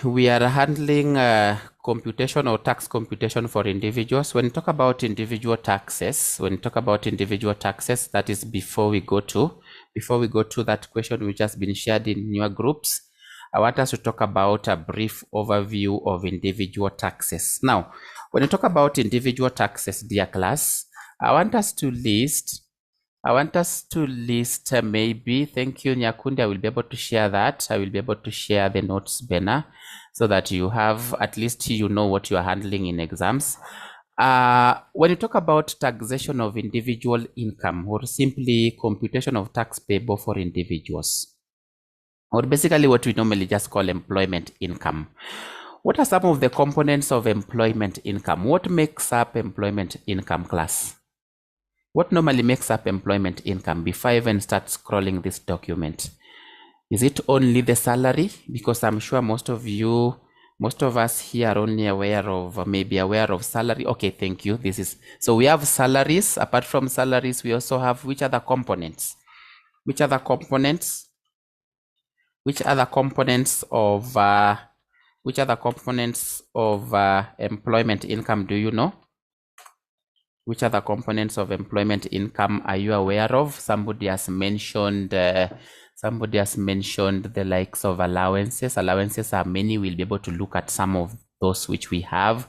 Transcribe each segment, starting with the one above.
We are handling computation or tax computation for individuals. When we talk about individual taxes, that is before we go to that question which has been shared in your groups. I want us to talk about a brief overview of individual taxes. Now, when we talk about individual taxes, dear class, I want us to list maybe, thank you, Nyakundi. I will be able to share that. I will be able to share the notes banner so that you have, at least you know what you are handling in exams. When you talk about taxation of individual income, or simply computation of tax payable for individuals, or basically what we normally just call employment income. What are some of the components of employment income? What makes up employment income, class? What normally makes up employment income before I even start scrolling this document? Is it only the salary? Because I'm sure most of us here are only aware of salary. Okay, thank you. So we have salaries. Apart from salaries, we also have which other components? Which other components of employment income do you know? Which other components of employment income are you aware of? Somebody has mentioned the likes of allowances. Allowances are many. We'll be able to look at some of those which we have.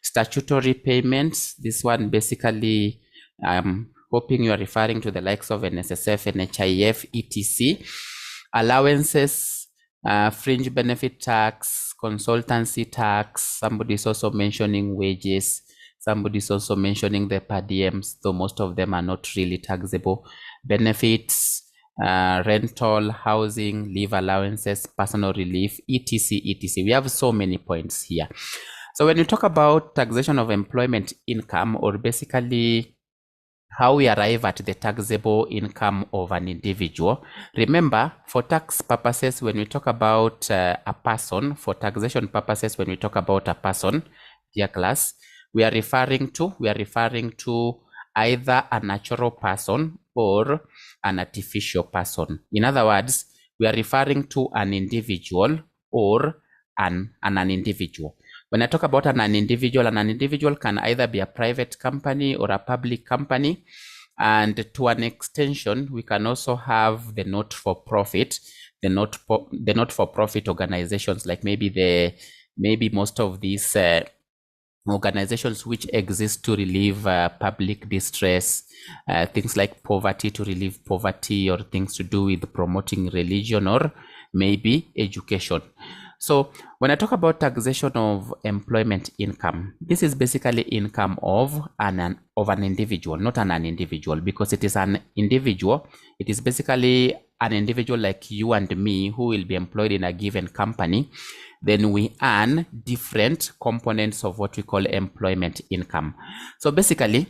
Statutory payments. This one basically, I'm hoping you are referring to the likes of NSSF, NHIF, etc. Allowances, fringe benefit tax, consultancy tax. Somebody is also mentioning wages. Somebody's also mentioning the per diems, though most of them are not really taxable. Benefits, rental, housing, leave allowances, personal relief, etc. etc. We have so many points here. So when you talk about taxation of employment income, or basically how we arrive at the taxable income of an individual, remember, for tax purposes, when we talk about a person, for taxation purposes, when we talk about a person, dear class, we are referring to either a natural person or an artificial person. In other words, we are referring to an individual or an individual. When I talk about an individual can either be a private company or a public company. And to an extension, we can also have the not-for-profit, the not-for-profit organizations, like maybe most of these organizations which exist to relieve public distress, things like poverty, to relieve poverty, or things to do with promoting religion or maybe education. So when I talk about taxation of employment income, this is basically income of an individual, not an individual, because it is an individual. It is basically an individual like you and me who will be employed in a given company. Then we earn different components of what we call employment income. So basically,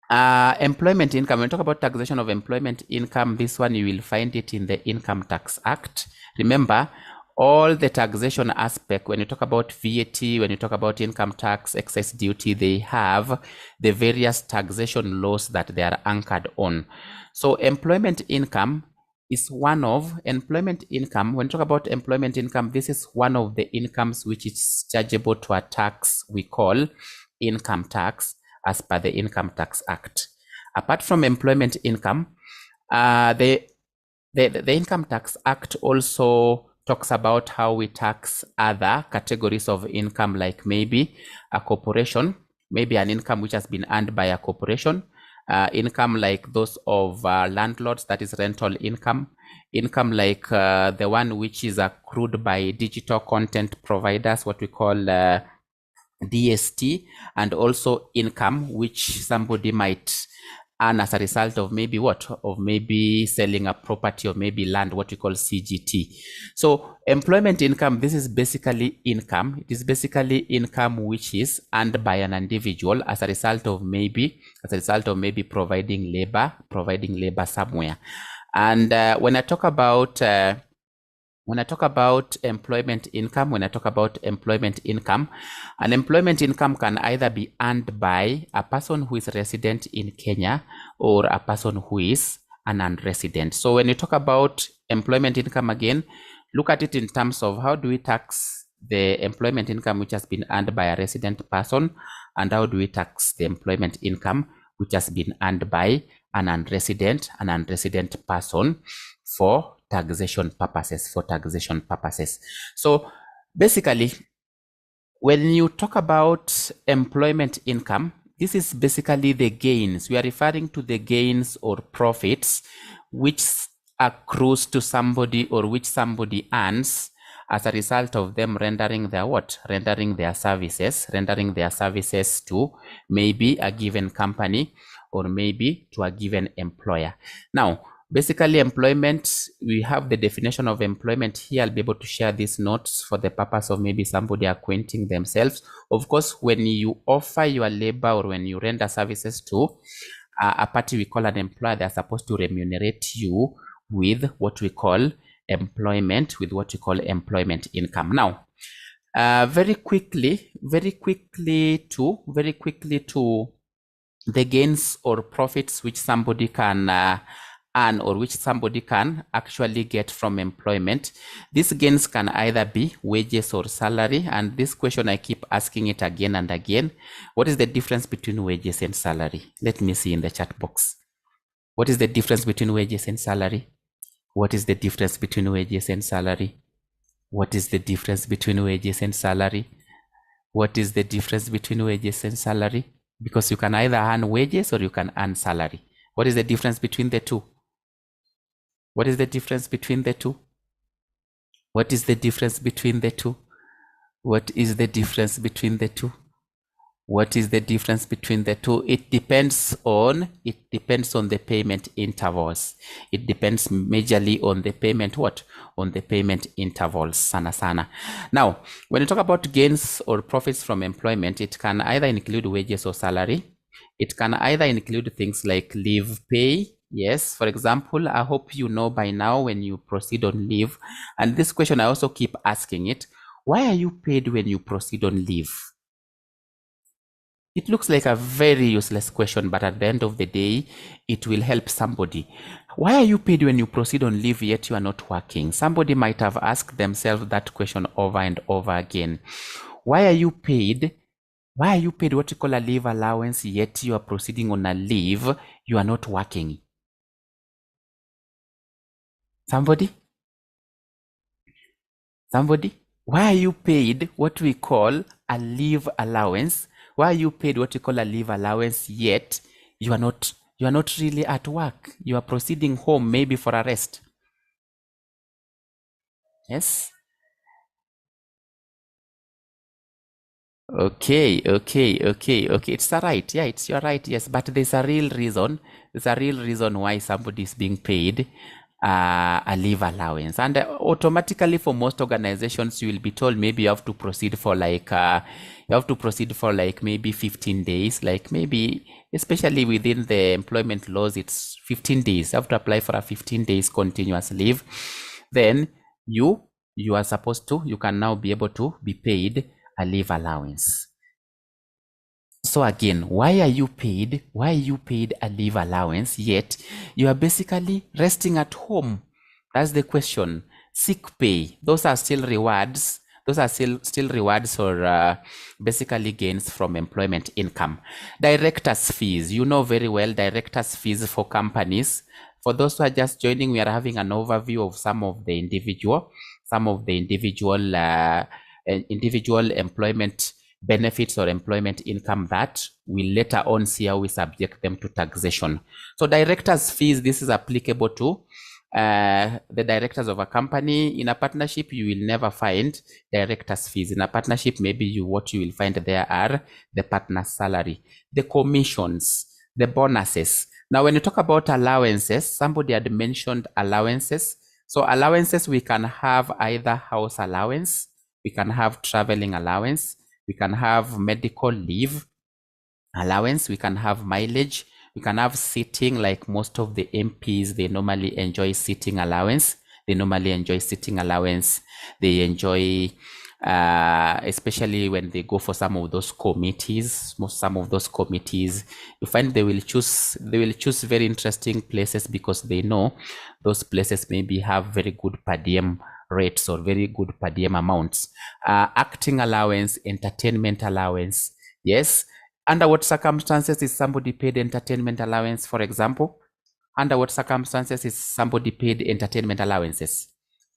employment income, when we talk about taxation of employment income, this one you will find it in the Income Tax Act. Remember, all the taxation aspect, when you talk about VAT, when you talk about income tax, excess duty, they have the various taxation laws that they are anchored on. So employment income is one of employment income. When you talk about employment income, this is one of the incomes which is chargeable to a tax we call income tax as per the Income Tax Act. Apart from employment income, the Income Tax Act also talks about how we tax other categories of income, like maybe a corporation, maybe an income which has been earned by a corporation, income like those of landlords, that is rental income like the one which is accrued by digital content providers, what we call DST, and also income which somebody might earn as a result of maybe selling a property or maybe land, what we call CGT. So employment income, this is basically income. It is basically income which is earned by an individual as a result of maybe providing labor somewhere. And when I talk about employment income, an employment income can either be earned by a person who is resident in Kenya or a person who is a non-resident. So when you talk about employment income, again, look at it in terms of how do we tax the employment income which has been earned by a resident person, and how do we tax the employment income which has been earned by an unresident person for taxation purposes. So basically, when you talk about employment income, this is basically the gains. We are referring to the gains or profits which accrues to somebody or which somebody earns as a result of them rendering their what? Rendering their services to maybe a given company or maybe to a given employer. Now, basically employment, we have the definition of employment here. I'll be able to share these notes for the purpose of maybe somebody acquainting themselves. Of course, when you offer your labor or when you render services to a party we call an employer, they're supposed to remunerate you with what we call employment income. Now, very quickly to the gains or profits which somebody can earn or which somebody can actually get from employment. These gains can either be wages or salary, and this question I keep asking it again and again. What is the difference between wages and salary? Let me see in the chat box. What is the difference between wages and salary? What is the difference between wages and salary? What is the difference between wages and salary? What is the difference between wages and salary? Because you can either earn wages or you can earn salary. What is the difference between the two? What is the difference between the two? What is the difference between the two? What is the difference between the two? What is the difference between the two? It depends on the payment intervals. It depends majorly on the payment on the payment intervals. Sana. Now, when you talk about gains or profits from employment, it can either include wages or salary. It can either include things like leave pay. Yes, for example, I hope you know by now when you proceed on leave, and this question I also keep asking it, why are you paid when you proceed on leave? It looks like a very useless question, but at the end of the day, it will help somebody. Why are you paid when you proceed on leave yet you are not working? Somebody might have asked themselves that question over and over again. Why are you paid? Why are you paid what you call a leave allowance yet you are proceeding on a leave, you are not working? Somebody? Why are you paid what we call a leave allowance? Why are you paid what you call a leave allowance yet you are not really at work? You are proceeding home maybe for a rest. Yes? Okay. It's all right. Yeah, it's your right. Yes, but there's a real reason. There's a real reason why somebody is being paid a leave allowance, and automatically for most organizations, you will be told maybe you have to proceed for like maybe 15 days. Like maybe, especially within the employment laws, it's 15 days. You have to apply for a 15 days continuous leave. Then you are supposed to. You can now be able to be paid a leave allowance. So again, why are you paid a leave allowance yet you are basically resting at home? That's the question. Sick pay, those are still rewards. Those are still rewards or basically gains from employment income. Directors' fees, you know very well, directors' fees for companies. For those who are just joining, we are having an overview of some of the individual employment benefits or employment income that we later on see how we subject them to taxation. So directors' fees, this is applicable to the directors of a company. In a partnership, you will never find directors' fees. In a partnership, maybe what you will find there are the partner's salary, the commissions, the bonuses. Now, when you talk about allowances, somebody had mentioned allowances. So allowances, we can have either house allowance, we can have traveling allowance, we can have medical leave allowance, we can have mileage, we can have sitting, like most of the MPs, they normally enjoy sitting allowance. They enjoy, especially when they go for some of those committees. Some of those committees, you find they will choose very interesting places because they know those places maybe have very good per diem rates or very good per diem amounts. Acting allowance, entertainment allowance. Yes. Under what circumstances is somebody paid entertainment allowance, for example? Under what circumstances is somebody paid entertainment allowances?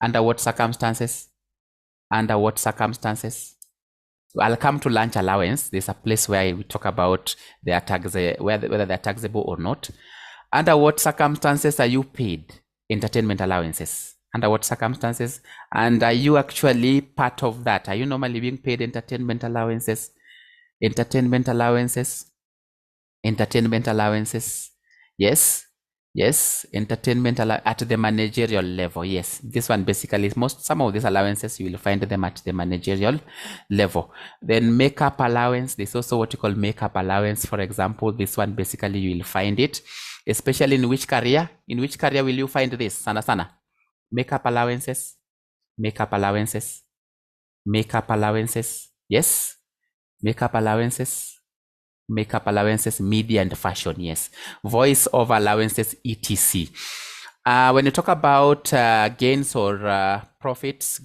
Under what circumstances? Under what circumstances? I'll come to lunch allowance. There's a place where we talk about their tax, whether they're taxable or not. Under what circumstances are you paid entertainment allowances? Under what circumstances? And are you actually part of that? Are you normally being paid entertainment allowances? Entertainment allowances? Entertainment allowances? Yes. Yes, entertainment at the managerial level. Yes, this one basically is some of these allowances you will find them at the managerial level. Then makeup allowance, there's also what you call makeup allowance. For example, this one basically you will find it, especially in which career? In which career will you find this? Sana. Makeup allowances, makeup allowances, makeup allowances. Yes, makeup allowances. Makeup allowances, media and fashion, yes. Voice over allowances, etc. When you talk about gains or profits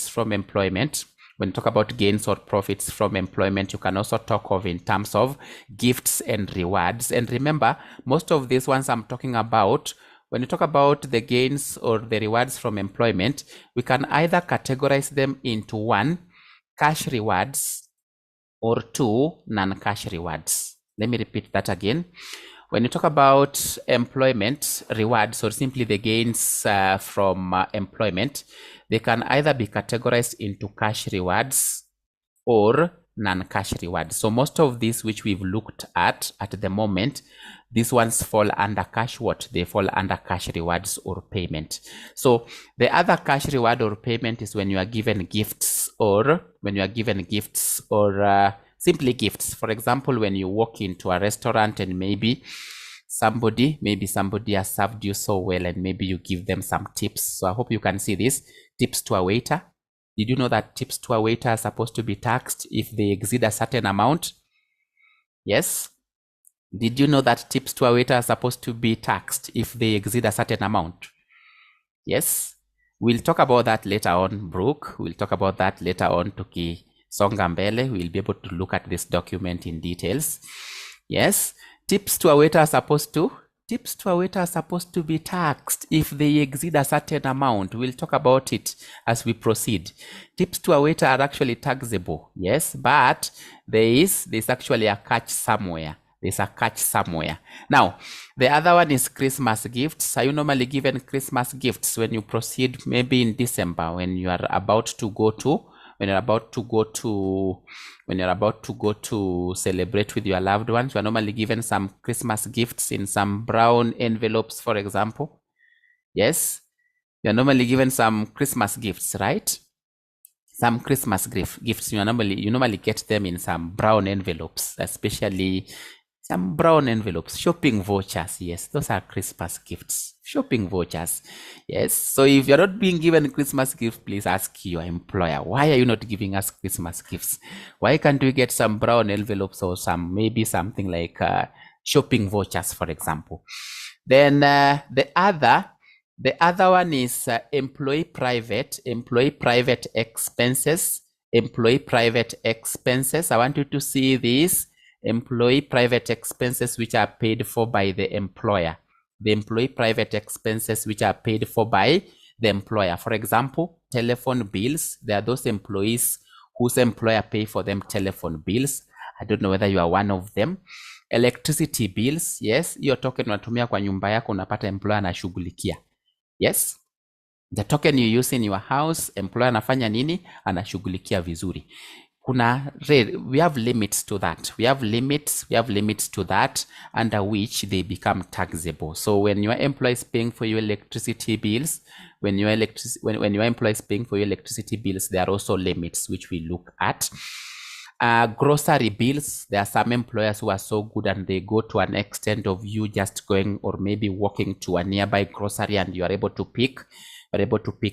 from employment, when you talk about gains or profits from employment, you can also talk of in terms of gifts and rewards. And remember, most of these ones I'm talking about, when you talk about the gains or the rewards from employment, we can either categorize them into 1, cash rewards, or 2, non-cash rewards. Let me repeat that again. When you talk about employment rewards or simply the gains from employment, they can either be categorized into cash rewards or non-cash rewards. So most of these which we've looked at the moment, these ones fall under cash what? They fall under cash rewards or payment. So the other cash reward or payment is when you are given gifts or simply gifts. For example, when you walk into a restaurant and maybe somebody has served you so well and maybe you give them some tips. So I hope you can see this. Tips to a waiter. Did you know that tips to a waiter are supposed to be taxed if they exceed a certain amount? Yes. Did you know that tips to a waiter are supposed to be taxed if they exceed a certain amount? Yes. We'll talk about that later on, Brooke. We'll talk about that later on, Tuki Songa Mbele. We'll be able to look at this document in details. Yes. Tips to a waiter are supposed to be taxed if they exceed a certain amount. We'll talk about it as we proceed. Tips to a waiter are actually taxable, yes, but there's actually a catch somewhere. There's a catch somewhere. Now, the other one is Christmas gifts. Are you normally given Christmas gifts when you proceed, maybe in December, when you are about to go to celebrate with your loved ones? You are normally given some Christmas gifts in some brown envelopes, for example. Yes, you are normally given some Christmas gifts, right? Some Christmas gifts. You normally get them in some brown envelopes, especially some brown envelopes. Shopping vouchers, yes, those are Christmas gifts. Shopping vouchers, yes. So if you're not being given Christmas gifts, please ask your employer, why are you not giving us Christmas gifts? Why can't we get some brown envelopes or maybe something like shopping vouchers, for example? Then the other one is employee private expenses. Employee private expenses. I want you to see these. Employee private expenses which are paid for by the employer. The employee private expenses which are paid for by the employer. For example, telephone bills. There are those employees whose employer pay for them telephone bills. I don't know whether you are one of them. Electricity bills. Yes, hiyo token unatumia kwa nyumba yako unapata employer anashughulikia. Yes. The token you use in your house, employer anafanya nini? Anashughulikia vizuri. We have limits to that. We have limits to that under which they become taxable. So when your employer is paying for your electricity bills, when your employer is paying for your electricity bills, there are also limits which we look at. Grocery bills. There are some employers who are so good and they go to an extent of you just going or maybe walking to a nearby grocery and you are able to pick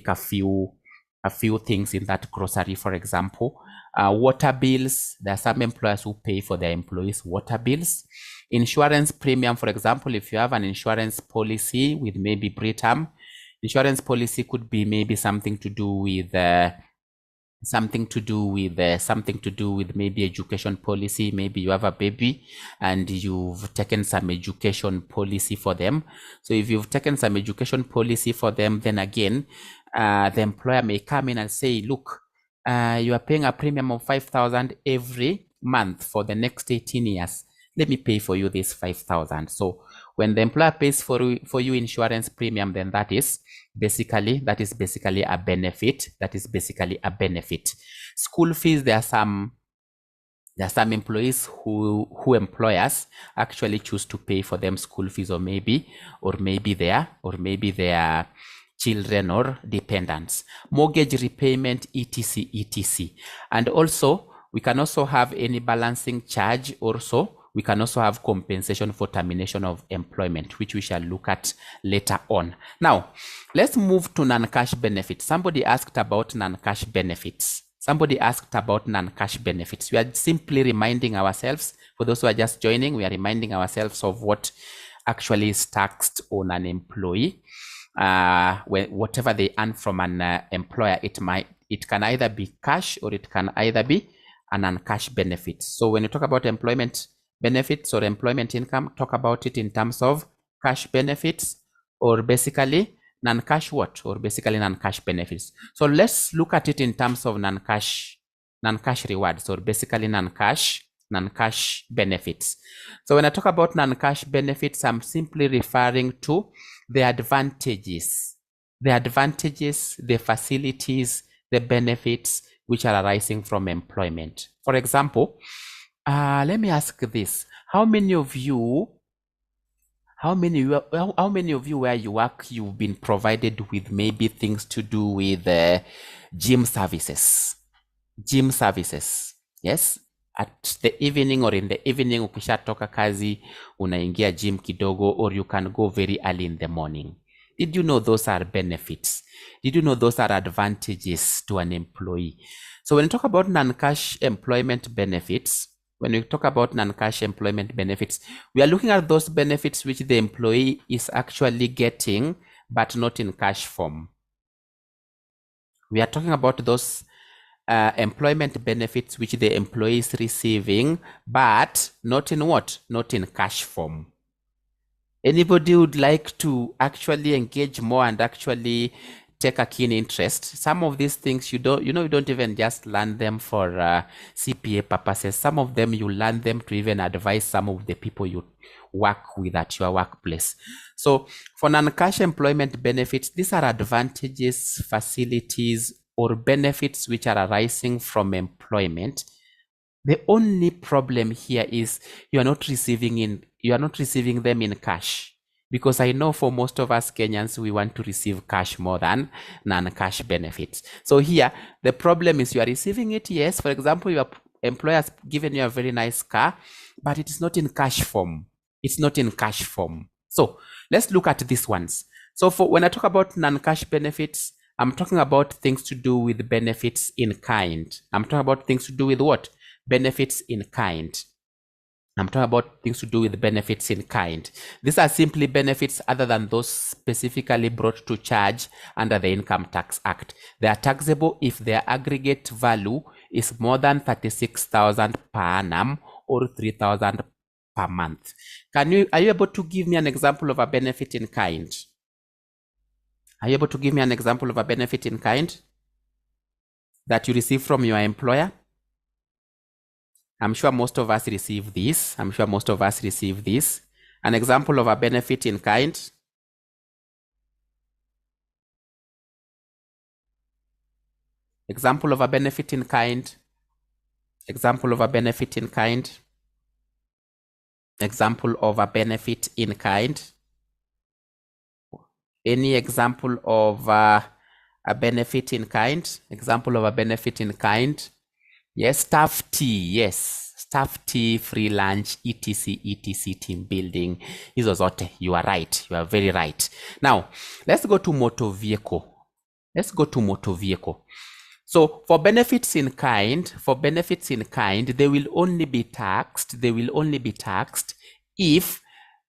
a few things in that grocery, for example. Water bills. There are some employers who pay for their employees' water bills. Insurance premium, for example, if you have an insurance policy with maybe Britam, Insurance policy could be maybe something to do with something to do with maybe education policy. Maybe you have a baby and you've taken some education policy for them. So if you've taken some education policy for them, then again, the employer may come in and say, look, you are paying a premium of 5,000 every month for the next 18 years. Let me pay for you this 5,000. So when the employer pays for you insurance premium, then that is basically a benefit. That is basically a benefit. School fees, there are some employees who employers actually choose to pay for them school fees, or maybe their children or dependents. Mortgage repayment, etc. And also we can also have any balancing charge. Also we can also have compensation for termination of employment, which we shall look at later on. Now, let's move to non-cash benefits. Somebody asked about non-cash benefits. We are simply reminding ourselves, for those who are just joining, we are reminding ourselves of what actually is taxed on an employee. Whatever they earn from an employer, it can either be cash or it can either be a non-cash benefit. So when you talk about employment benefits or employment income, talk about it in terms of cash benefits, or basically non-cash non-cash benefits. So let's look at it in terms of non-cash rewards, or basically non-cash benefits. So when I talk about non-cash benefits, I'm simply referring to the advantages, the facilities, the benefits which are arising from employment. For example, let me ask this: how many of you where you work, you've been provided with maybe things to do with gym services? Yes, at the evening or in the evening, ukishatoka kazi unaingia gym kidogo, or you can go very early in the morning. Did you know those are benefits? Did you know those are advantages to an employee? So when you talk about non-cash employment benefits, we are looking at those benefits which the employee is actually getting, but not in cash form. We are talking about those employment benefits which the employee is receiving, but not in what? Not in cash form. Anybody would like to actually engage more and actually take a keen interest? Some of these things you don't even just learn them for CPA purposes. Some of them you learn them to even advise some of the people you work with at your workplace. So for non-cash employment benefits, these are advantages, facilities, or benefits which are arising from employment. The only problem here is you are not receiving them in cash. Because I know for most of us Kenyans, we want to receive cash more than non-cash benefits. So here, the problem is you are receiving it, yes. For example, your employer has given you a very nice car, but it is not in cash form. So let's look at these ones. So when I talk about non-cash benefits, I'm talking about things to do with benefits in kind. I'm talking about things to do with what? Benefits in kind. These are simply benefits other than those specifically brought to charge under the Income Tax Act. They are taxable if their aggregate value is more than 36,000 per annum or 3,000 per month. Are you able to give me an example of a benefit in kind? Are you able to give me an example of a benefit in kind that you receive from your employer? I'm sure most of us receive this. An example of a benefit in kind. Example of a benefit in kind. Example of a benefit in kind. Any example of a benefit in kind? Yes, staff tea, free lunch, etc, team building. Hizo zote. You are right. You are very right. Now, let's go to motor vehicle. So for benefits in kind, they will only be taxed if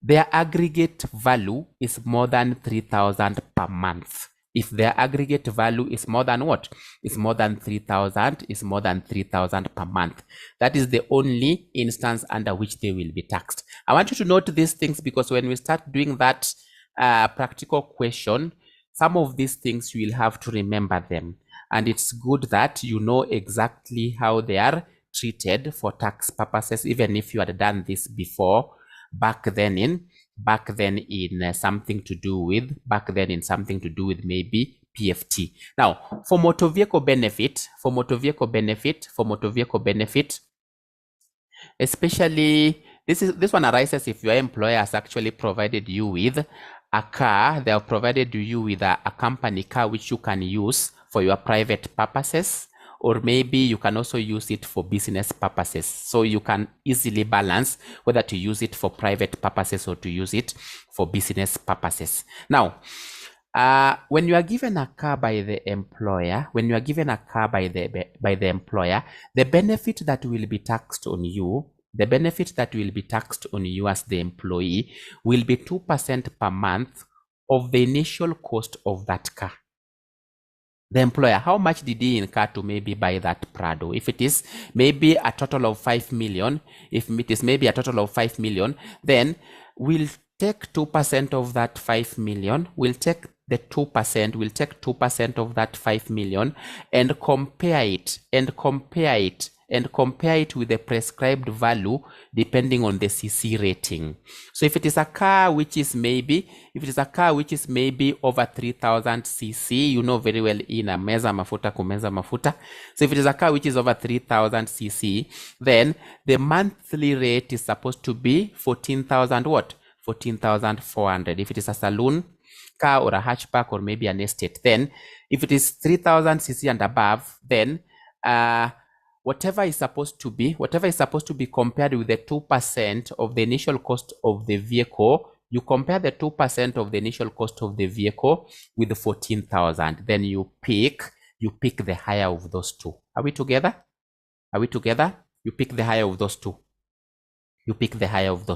their aggregate value is more than 3,000 per month. If their aggregate value is more than what? Is more than 3,000, is more than 3,000 per month. That is the only instance under which they will be taxed. I want you to note these things because when we start doing that practical question, some of these things you will have to remember them. And it's good that you know exactly how they are treated for tax purposes, even if you had done this before, back then in something to do with maybe PFT. Now, for motor vehicle benefit, especially this one arises if your employer has actually provided you with a car. They have provided you with a company car which you can use for your private purposes, or maybe you can also use it for business purposes. So you can easily balance whether to use it for private purposes or to use it for business purposes. Now, when you are given a car by the employer, the benefit that will be taxed on you, as the employee will be 2% per month of the initial cost of that car. The employer, how much did he incur to maybe buy that Prado? If it is maybe a total of 5 million, then we'll take 2% of that 5 million. We'll take 2% of that 5 million and compare it with the prescribed value depending on the CC rating. So if it is a car which is maybe over 3,000 cc, you know very well in a meza mafuta kumeza mafuta. So if it is a car which is over 3,000 cc, then the monthly rate is supposed to be 14,000 what? 14,400. If it is a saloon car or a hatchback or maybe an estate, then if it is 3,000 cc and above, then whatever is supposed to be compared with the 2% of the initial cost of the vehicle. You compare the 2% of the initial cost of the vehicle with the 14,000. Then you pick the higher of those two. Are we together? You pick the higher of those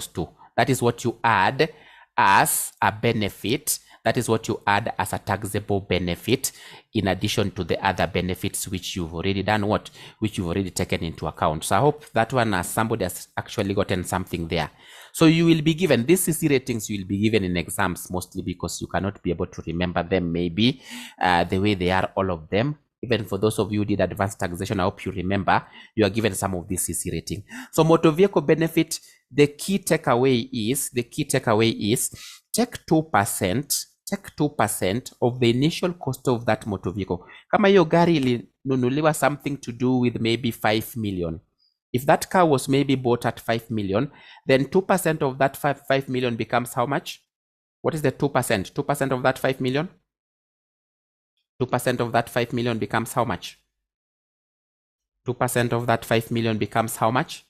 two. That is what you add as a benefit. That is what you add as a taxable benefit, in addition to the other benefits which you've already done which you've already taken into account. So I hope that one, as somebody has actually gotten something there. So you will be given these CC ratings. You will be given in exams mostly because you cannot be able to remember them maybe the way they are, all of them. Even for those of you who did advanced taxation, I hope you remember you are given some of this CC rating. So motor vehicle benefit, the key takeaway is take 2% of the initial cost of that motor vehicle. Kama hiyo gari ilinunuliwa something to do with maybe 5 million. If that car was maybe bought at 5 million, then 2% of that 5 million becomes how much? What is the 2%? 2% of that 5 million? 2% of that 5 million becomes how much? 2% of that 5 million becomes how much?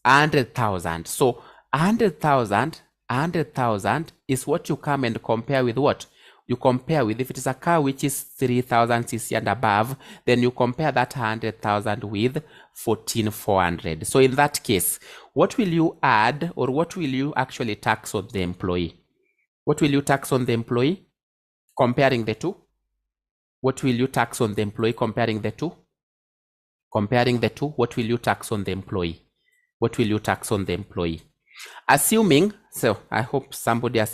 100,000. So 100,000 is what you come and compare with what? You compare with, if it is a car which is 3,000 cc and above, then you compare that 100,000 with 14,400. So in that case, what will you add, or what will you actually tax on the employee? What will you tax on the employee? Comparing the two? What will you tax on the employee comparing the two? What will you tax on the employee? Assuming, so I hope somebody has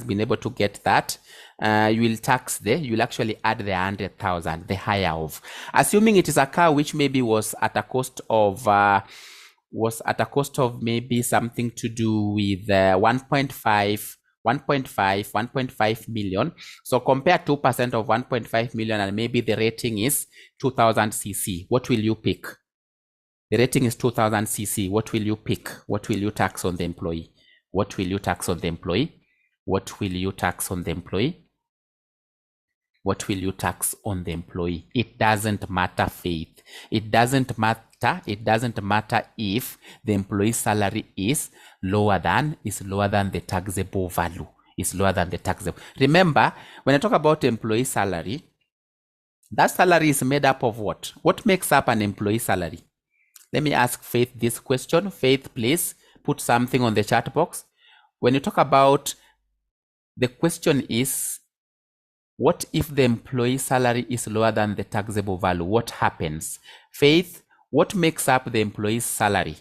been able to get that. You will actually add the 100,000, the higher of. Assuming it is a car which maybe was at a cost of maybe something to do with 1.5 million. So compare 2% of 1.5 million and maybe the rating is 2,000 cc. What will you pick? The rating is 2,000 cc. What will you pick? What will you tax on the employee? It doesn't matter, Faith. It doesn't matter if the employee's salary is lower than the taxable value. Remember, when I talk about employee salary, that salary is made up of what? What makes up an employee salary? Let me ask Faith this question. Faith, please put something on the chat box. When you talk about, the question is, what if the employee salary is lower than the taxable value? What happens? Faith, what makes up the employee's salary?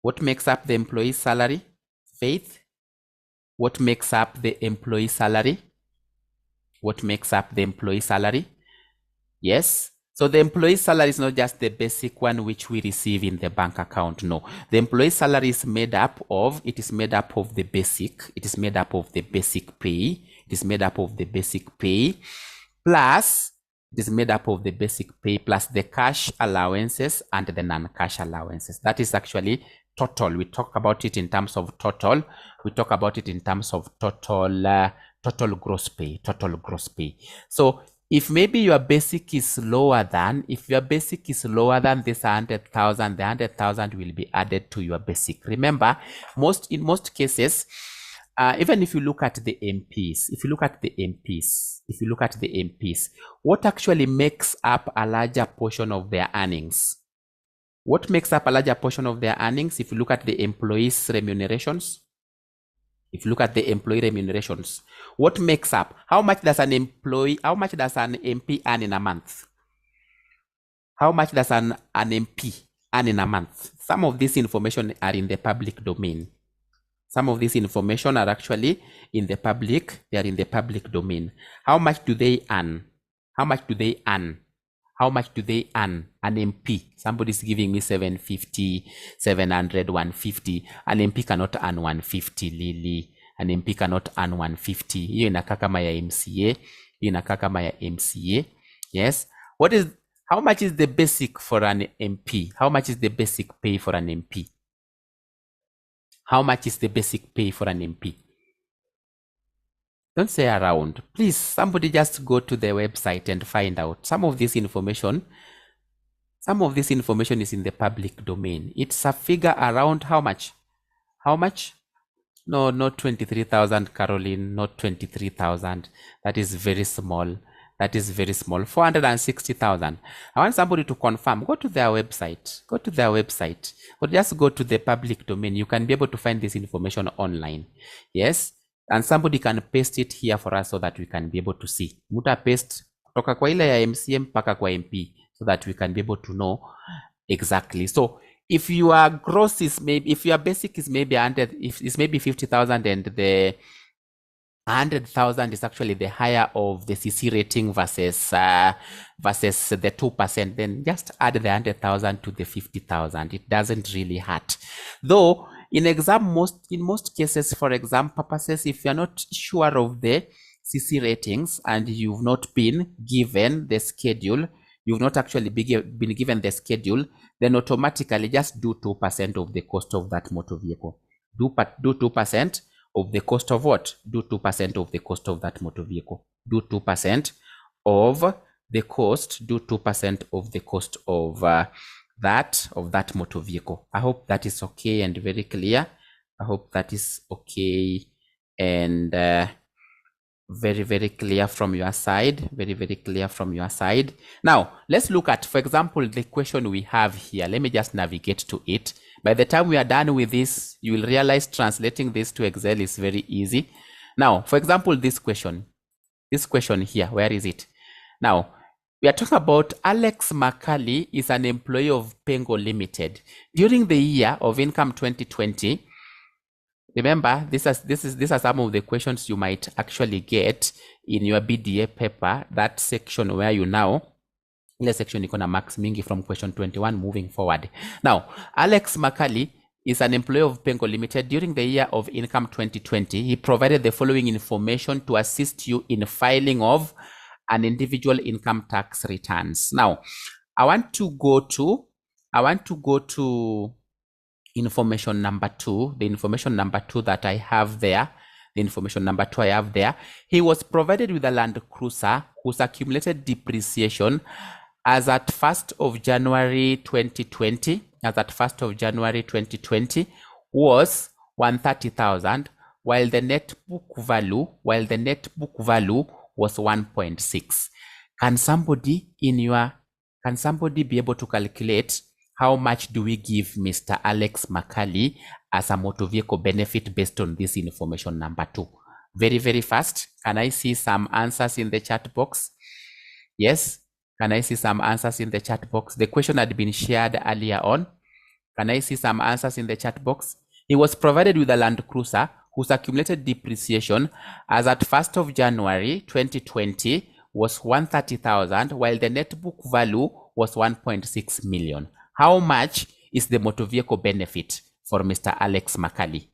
What makes up the employee's salary? Faith, what makes up the employee salary? What makes up the employee salary? Yes. So the employee salary is not just the basic one which we receive in the bank account. No. The employee salary is made up of, it is made up of the basic. It is made up of the basic pay. It is made up of the basic pay plus, it is made up of the basic pay plus the cash allowances and the non-cash allowances. That is actually total. We talk about it in terms of total. We talk about it in terms of total, total gross pay, total gross pay. So if maybe your basic is lower than, if your basic is lower than this 100,000, the 100,000 will be added to your basic. Remember, in most cases, even if you look at the MPs, if you look at the MPs, what actually makes up a larger portion of their earnings? What makes up a larger portion of their earnings? If you look at the employees' remunerations, what makes up? How much does an MP earn in a month? How much does an MP earn in a month? Some of this information are in the public domain. Some of this information are actually in the public, they are in the public domain. How much do they earn? How much do they earn? How much do they earn? An MP. Somebody's giving me 750, 700, 150. An MP cannot earn 150, Lily. An MP cannot earn 150. Hiyo inakaa kama ya MCA. Hiyo inakaa kama ya MCA. Yes. How much is the basic for an MP? How much is the basic pay for an MP? How much is the basic pay for an MP? Don't say around. Please, somebody just go to the website and find out. Some of this information is in the public domain. It's a figure around how much? How much? No, not 23,000, Caroline, not 23,000. That is very small. That is very small. 460,000. I want somebody to confirm. Go to their website. Go to their website. Or just go to the public domain. You can be able to find this information online. Yes. And somebody can paste it here for us so that we can be able to see. Muta paste kutoka kwa ile ya MCM mpaka kwa MP so that we can be able to know exactly. So if your gross is maybe, if your basic is maybe 100, if it's maybe 50,000 and the 100,000 is actually the higher of the CC rating versus the 2%, then just add the 100,000 to the 50,000. It doesn't really hurt. Though in most cases, for exam purposes, if you're not sure of the CC ratings and you've not been given the schedule, you've not actually been given the schedule, then automatically just do 2% of the cost of that motor vehicle. Do 2% of the cost of what? Do 2% of the cost of that motor vehicle. Do 2% of the cost. Do 2% of the cost of that motor vehicle. I hope that is okay and very clear. I hope that is okay and very, very clear from your side. Very, very clear from your side. Now, let's look at, for example, the question we have here. Let me just navigate to it. By the time we are done with this, you will realize translating this to Excel is very easy. Now, for example, this question here, where is it? Now, we are talking about Alex Makali is an employee of Pengo Limited. During the year of income 2020, remember, these are some of the questions you might actually get in your BDA paper, that section where you now, in the section, you're going to max mingi from question 21 moving forward. Now, Alex Makali is an employee of Pengo Limited. During the year of income 2020, he provided the following information to assist you in filing of an individual income tax returns. Now, I want to go to information number 2, the information number 2 that I have there. The information number 2 I have there. He was provided with a Land Cruiser whose accumulated depreciation as at 1st of January 2020, was 130,000, while the net book value was 1.6. Can somebody be able to calculate how much do we give Mr. Alex Makali as a motor vehicle benefit based on this information number 2? Very, very fast. Can I see some answers in the chat box? Yes. Can I see some answers in the chat box? The question had been shared earlier on. Can I see some answers in the chat box? He was provided with a Land Cruiser whose accumulated depreciation as at 1st of January 2020 was 130,000, while the net book value was 1.6 million. How much is the motor vehicle benefit for Mr. Alex Makali?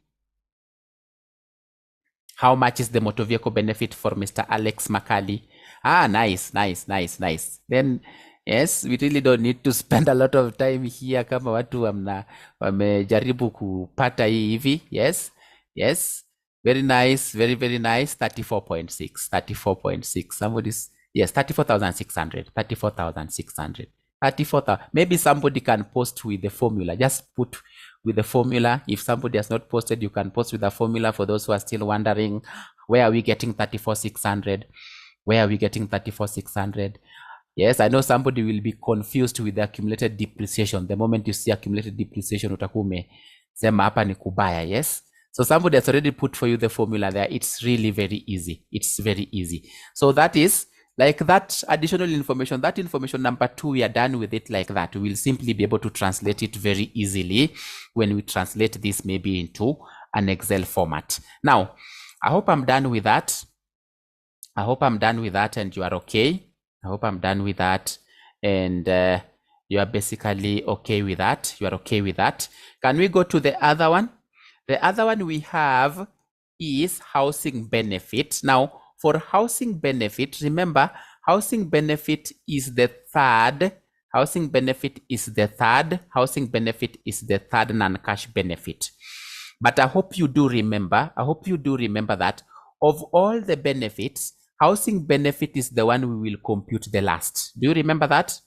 How much is the motor vehicle benefit for Mr. Alex Makali? Ah, nice. Then, yes, we really don't need to spend a lot of time here kama watu wamejaribu kupata hii hivi. Yes. Very nice, very nice. 34.6. Somebody's, yes, 34,600. 34,000. Maybe somebody can post with the formula. Just put with the formula. If somebody has not posted, you can post with the formula for those who are still wondering, where are we getting 34,600? Where are we getting 34,600? Yes, I know somebody will be confused with the accumulated depreciation. The moment you see accumulated depreciation, utakume sema hapa ni kubaya, yes? So somebody has already put for you the formula there. It's really very easy. It's very easy. So that is like that additional information, that information number 2, we are done with it like that. We will simply be able to translate it very easily when we translate this maybe into an Excel format. Now, I hope I'm done with that. I hope I'm done with that and you are okay. I hope I'm done with that and you are basically okay with that. You are okay with that. Can we go to the other one? The other one we have is housing benefit. Now, for housing benefit, remember, housing benefit is the third. Housing benefit is the third. Housing benefit is the third non-cash benefit. But I hope you do remember. That of all the benefits, housing benefit is the one we will compute the last. Do you remember that?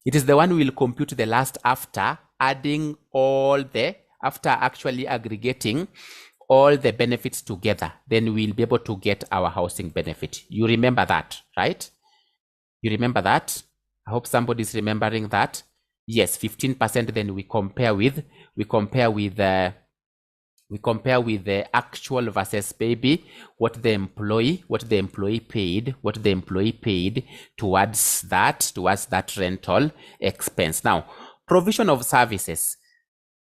It is the one we will compute the last after adding all the, after actually aggregating all the benefits together. Then we'll be able to get our housing benefit. You remember that, right? You remember that? I hope somebody's remembering that. Yes, 15%. Then we compare with the actual versus maybe what the employee paid towards that rental expense. Now, provision of services.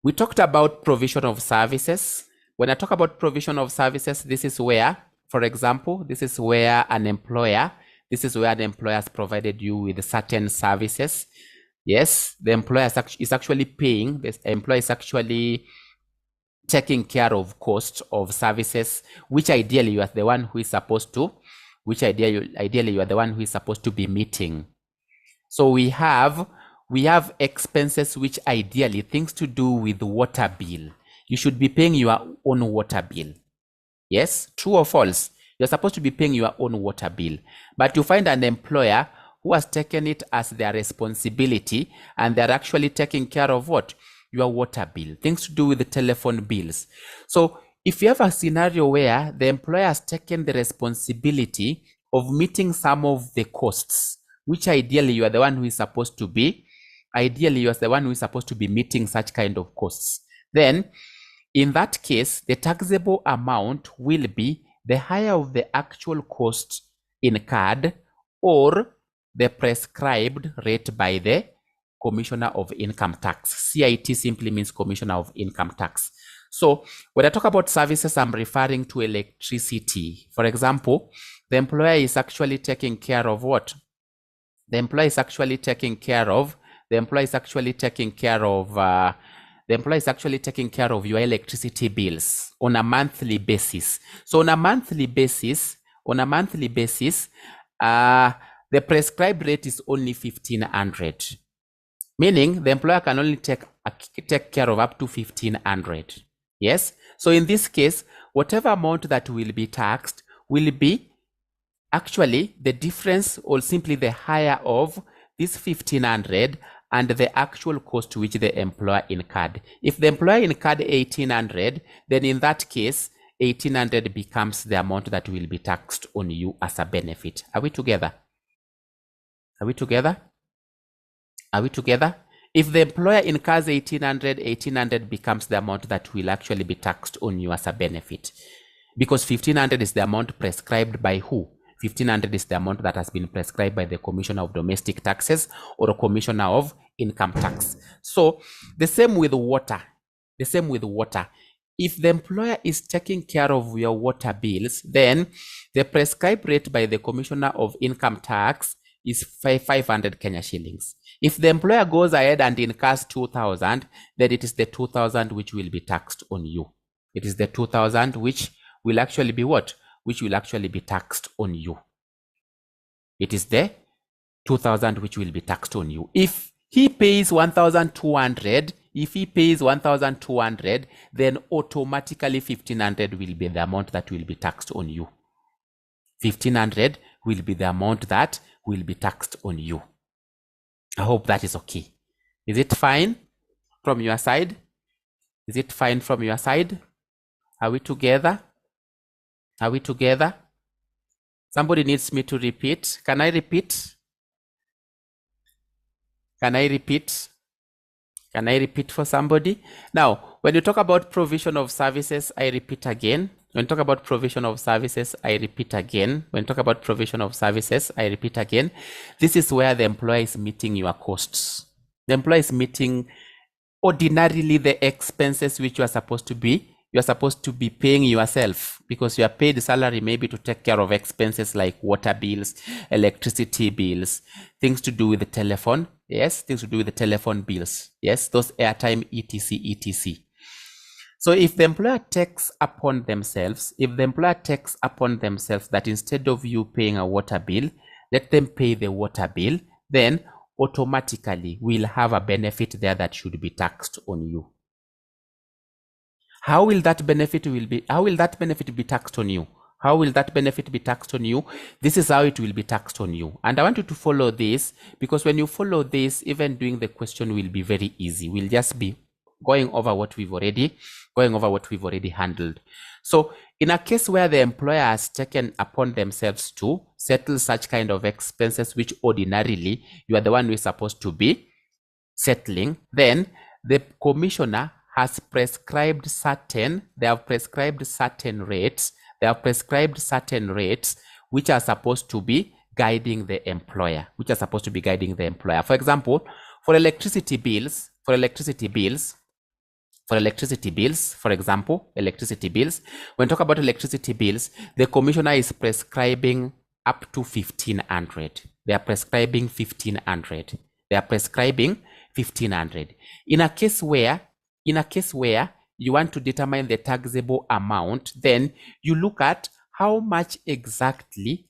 We talked about provision of services. When I talk about provision of services, this is where, for example, this is where an employer has provided you with certain services. Yes, the employer is actually paying, the employer is actually taking care of cost of services, which ideally you are the one who is supposed to, be meeting. So we have expenses which ideally things to do with water bill. You should be paying your own water bill. Yes, true or false? You're supposed to be paying your own water bill. But you find an employer who has taken it as their responsibility and they're actually taking care of what? Your water bill. Things to do with the telephone bills. So if you have a scenario where the employer has taken the responsibility of meeting some of the costs, which ideally you are the one who is supposed to be, meeting such kind of costs, then in that case, the taxable amount will be the higher of the actual cost incurred or the prescribed rate by the Commissioner of Income Tax. CIT simply means Commissioner of Income Tax. So when I talk about services, I'm referring to electricity. For example, the employer is actually taking care of what? The employer is actually taking care of your electricity bills on a monthly basis. So on a monthly basis, the prescribed rate is only 1,500, meaning the employer can only take care of up to 1,500. Yes. So in this case, whatever amount that will be taxed will be actually the difference or simply the higher of this 1,500 and the actual cost which the employer incurred. If the employer incurred 1,800, then in that case, 1,800 becomes the amount that will be taxed on you as a benefit. Are we together? If the employer incurs 1800 becomes the amount that will actually be taxed on you as a benefit. Because 1500 is the amount prescribed by who? 1500 is the amount that has been prescribed by the Commissioner of Domestic Taxes or a Commissioner of Income Tax. So the same with water. The same with water. If the employer is taking care of your water bills, then the prescribed rate by the Commissioner of Income Tax is 500 Kenya shillings. If the employer goes ahead and incurs 2,000, then it is the 2,000 which will be taxed on you. It is the 2,000 which will actually be what? Which will actually be taxed on you. It is the 2,000 which will be taxed on you. If he pays 1,200, then automatically 1,500 will be the amount that will be taxed on you. 1,500 will be the amount that will be taxed on you. I hope that is okay. Is it fine from your side? Is it fine from your side? Are we together? Are we together? Somebody needs me to repeat. Can I repeat? Can I repeat? Can I repeat for somebody? Now, when you talk about provision of services, I repeat again. When you talk about provision of services, I repeat again. When you talk about provision of services, I repeat again. This is where the employer is meeting your costs. The employer is meeting ordinarily the expenses which you are supposed to be. You are supposed to be paying yourself because you are paid salary maybe to take care of expenses like water bills, electricity bills, things to do with the telephone. Yes, things to do with the telephone bills. Yes, those airtime, etc. So if the employer takes upon themselves, that instead of you paying a water bill, let them pay the water bill, then automatically we'll have a benefit there that should be taxed on you. How will that benefit be taxed on you? How will that benefit be taxed on you? This is how it will be taxed on you. And I want you to follow this, because when you follow this, even doing the question will be very easy. We'll just be going over what we've already handled. So in a case where the employer has taken upon themselves to settle such kind of expenses, which ordinarily you are the one who is supposed to be settling, then the commissioner has prescribed certain rates which are supposed to be guiding the employer, For example, for electricity bills, when we talk about electricity bills, the commissioner is prescribing up to 1,500. They are prescribing 1,500. In a case where you want to determine the taxable amount, then you look at how much exactly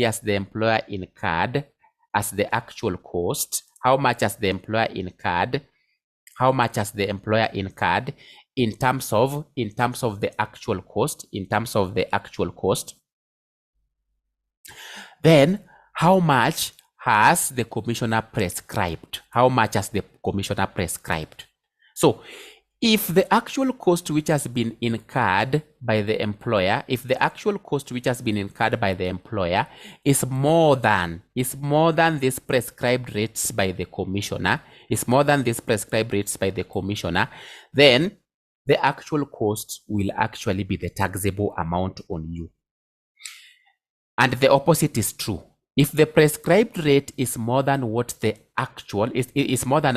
as the employer incurred as the actual cost, how much has the employer incurred in terms of the actual cost, then how much has the commissioner prescribed? So if the actual cost which has been incurred by the employer, is more than these prescribed rates by the commissioner, then the actual cost will actually be the taxable amount on you. And the opposite is true. If the prescribed rate is more than what the actual is more than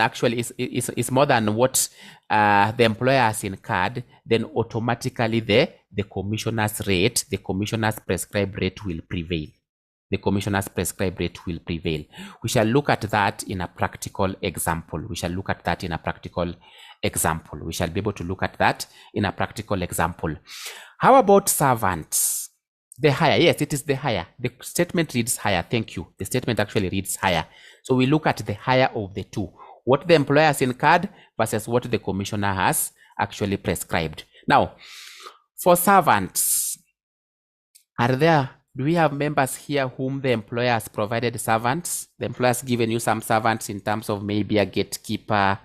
what the employer has incurred, then automatically the commissioner's prescribed rate will prevail. We shall look at that in a practical example. We shall be able to look at that in a practical example. How about servants? The higher, yes, it is the higher. The statement reads higher. Thank you. The statement actually reads higher. So we look at the higher of the two. What the employer has incurred versus what the commissioner has actually prescribed. Now, for servants, do we have members here whom the employer has provided servants? The employer has given you some servants in terms of maybe a gatekeeper,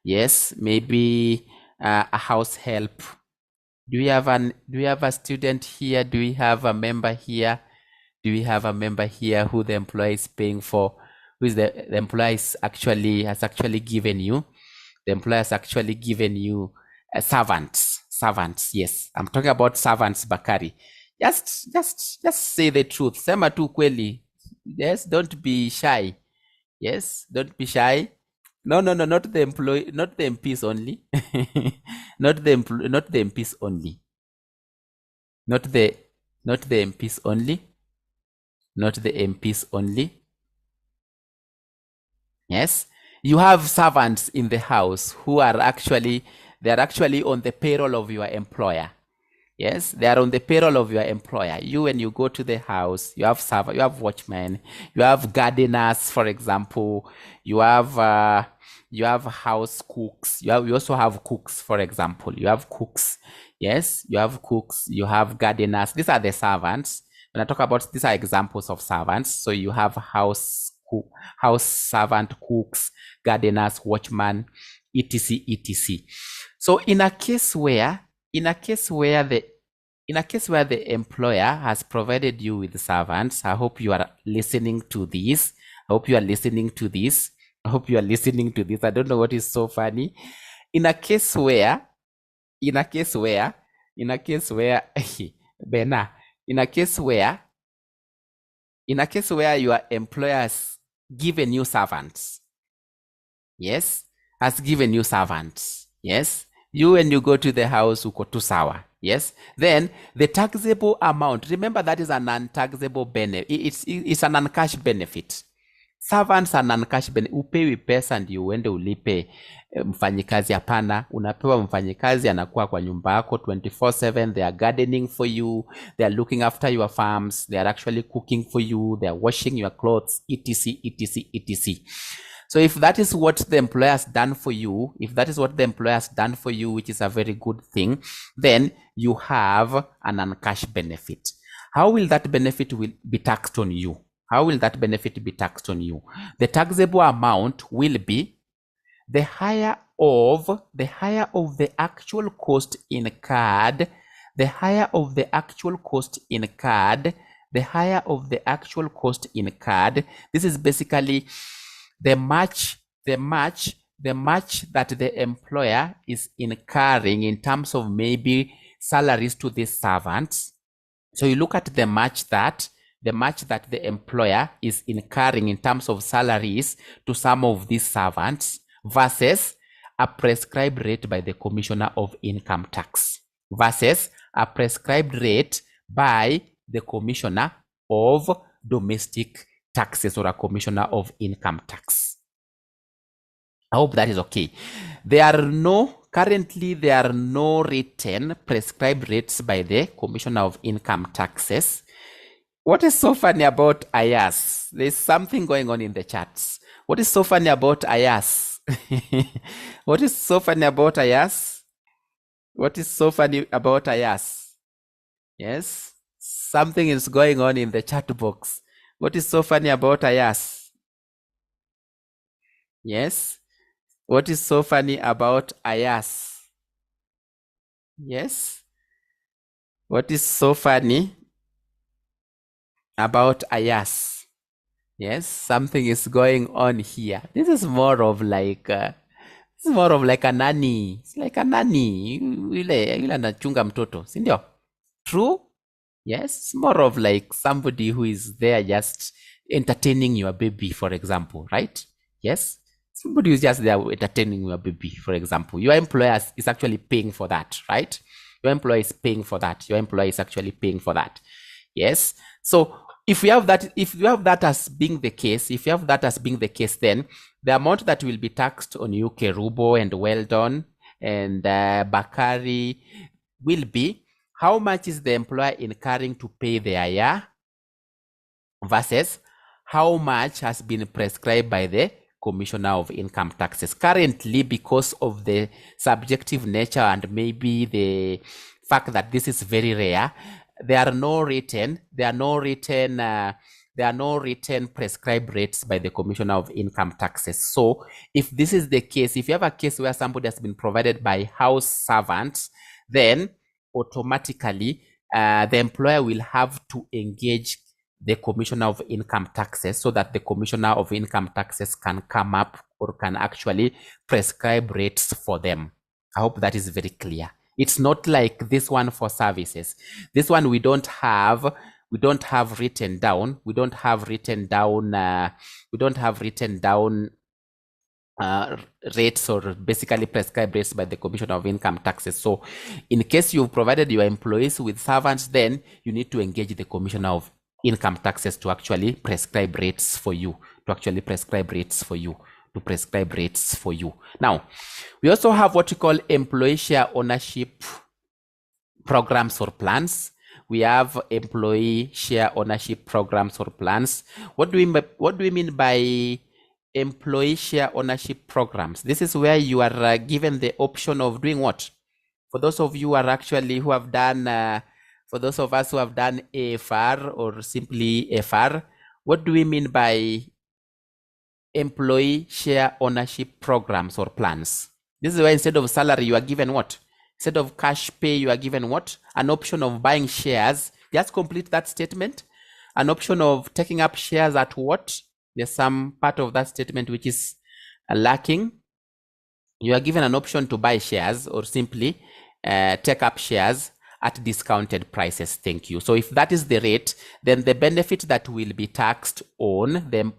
yes, maybe a house help. Do we have a student here? Do we have a member here? Who the employer is paying for who is the employer has actually given you. The employer has actually given you servants. Yes, I'm talking about servants, Bakari. Just say the truth. Sema tu kweli. Yes, don't be shy. Yes, don't be shy. No, not the employee, not the MPs only. not the MPs only. Not the MPs only. Not the MPs only. Yes, you have servants in the house who are actually on the payroll of your employer. Yes, they are on the payroll of your employer. You, when you go to the house, you have server, you have watchmen, you have gardeners, for example. You have house cooks. You also have cooks, for example. You have cooks. Yes, you have cooks. You have gardeners. These are the servants. When I talk about, these are examples of servants. So you have house servant, cooks, gardeners, watchmen, etc. So in a case where the employer has provided you with servants, I hope you are listening to this. I don't know what is so funny. In a case where your employer has given you servants. Yes, has given you servants. Yes, you, when you go to the house, uko tu sawa. Yes, then the taxable amount, remember that is an untaxable benefit. It's an uncash benefit. Servants are non-cash benefit. Upewi pesa ndio uende ulipe mfanyikazi. Hapana, unapewa mfanyikazi, anakuwa kwa nyumba yako 24/7. They are gardening for you, they are looking after your farms, they are actually cooking for you, they are washing your clothes, etc. So if that is what the employer has done for you, which is a very good thing, then you have an uncash benefit. How will that benefit be taxed on you? The taxable amount will be the higher of the actual cost incurred, This is basically the match that the employer is incurring in terms of maybe salaries to these servants. So you look at the match that the employer is incurring in terms of salaries to some of these servants versus a prescribed rate by the Commissioner of Income Tax versus a prescribed rate by the Commissioner of Domestic Taxes or a Commissioner of Income Tax. I hope that is okay. Currently there are no written prescribed rates by the Commissioner of Income Taxes. What is so funny about IAS? There's something going on in the chats. What is so funny about IAS? What is so funny about IAS? Yes, something is going on in the chat box. What is so funny about IAS? Yes, what is so funny about IAS? Yes, what is so funny about IAS? Yes, something is going on here. This is more of like a nanny. It's like a nanny. Yule anachunga mtoto, si ndio? True? Yes, it's more of like somebody who is there just entertaining your baby, for example, right? Yes, somebody who's just there entertaining your baby, for example. Your employer is actually paying for that, right? Your employer is paying for that. Your employer is actually paying for that. Yes. So if you have that as being the case, then the amount that will be taxed on you, Kerubo and Weldon and Bakari, will be how much is the employer incurring to pay their year versus how much has been prescribed by the Commissioner of Income Taxes. Currently, because of the subjective nature and maybe the fact that this is very rare, there are no written prescribed rates by the Commissioner of Income Taxes. So if this is the case, if you have a case where somebody has been provided by house servants, then automatically the employer will have to engage the Commissioner of Income Taxes, so that the Commissioner of Income Taxes can come up or can actually prescribe rates for them. I hope that is very clear. It's not like this one for services. This one we don't have written down. We don't have written down rates or basically prescribed rates by the Commissioner of Income Taxes. So in case you've provided your employees with servants, then you need to engage the Commissioner of Income Taxes to actually prescribe rates for you, Now, we also have what we call employee share ownership programs or plans. We have employee share ownership programs or plans. What do we mean by employee share ownership programs? This is where you are given the option of doing what? For those of you who have done, for those of us who have done AFR or simply FR, what do we mean by employee share ownership programs or plans? This is where instead of salary, you are given what? Instead of cash pay, you are given what? An option of buying shares. Just complete that statement. An option of taking up shares at what? There's some part of that statement which is lacking. You are given an option to buy shares or simply take up shares at discounted prices. Thank you. So if that is the rate, then the benefit that will be taxed on the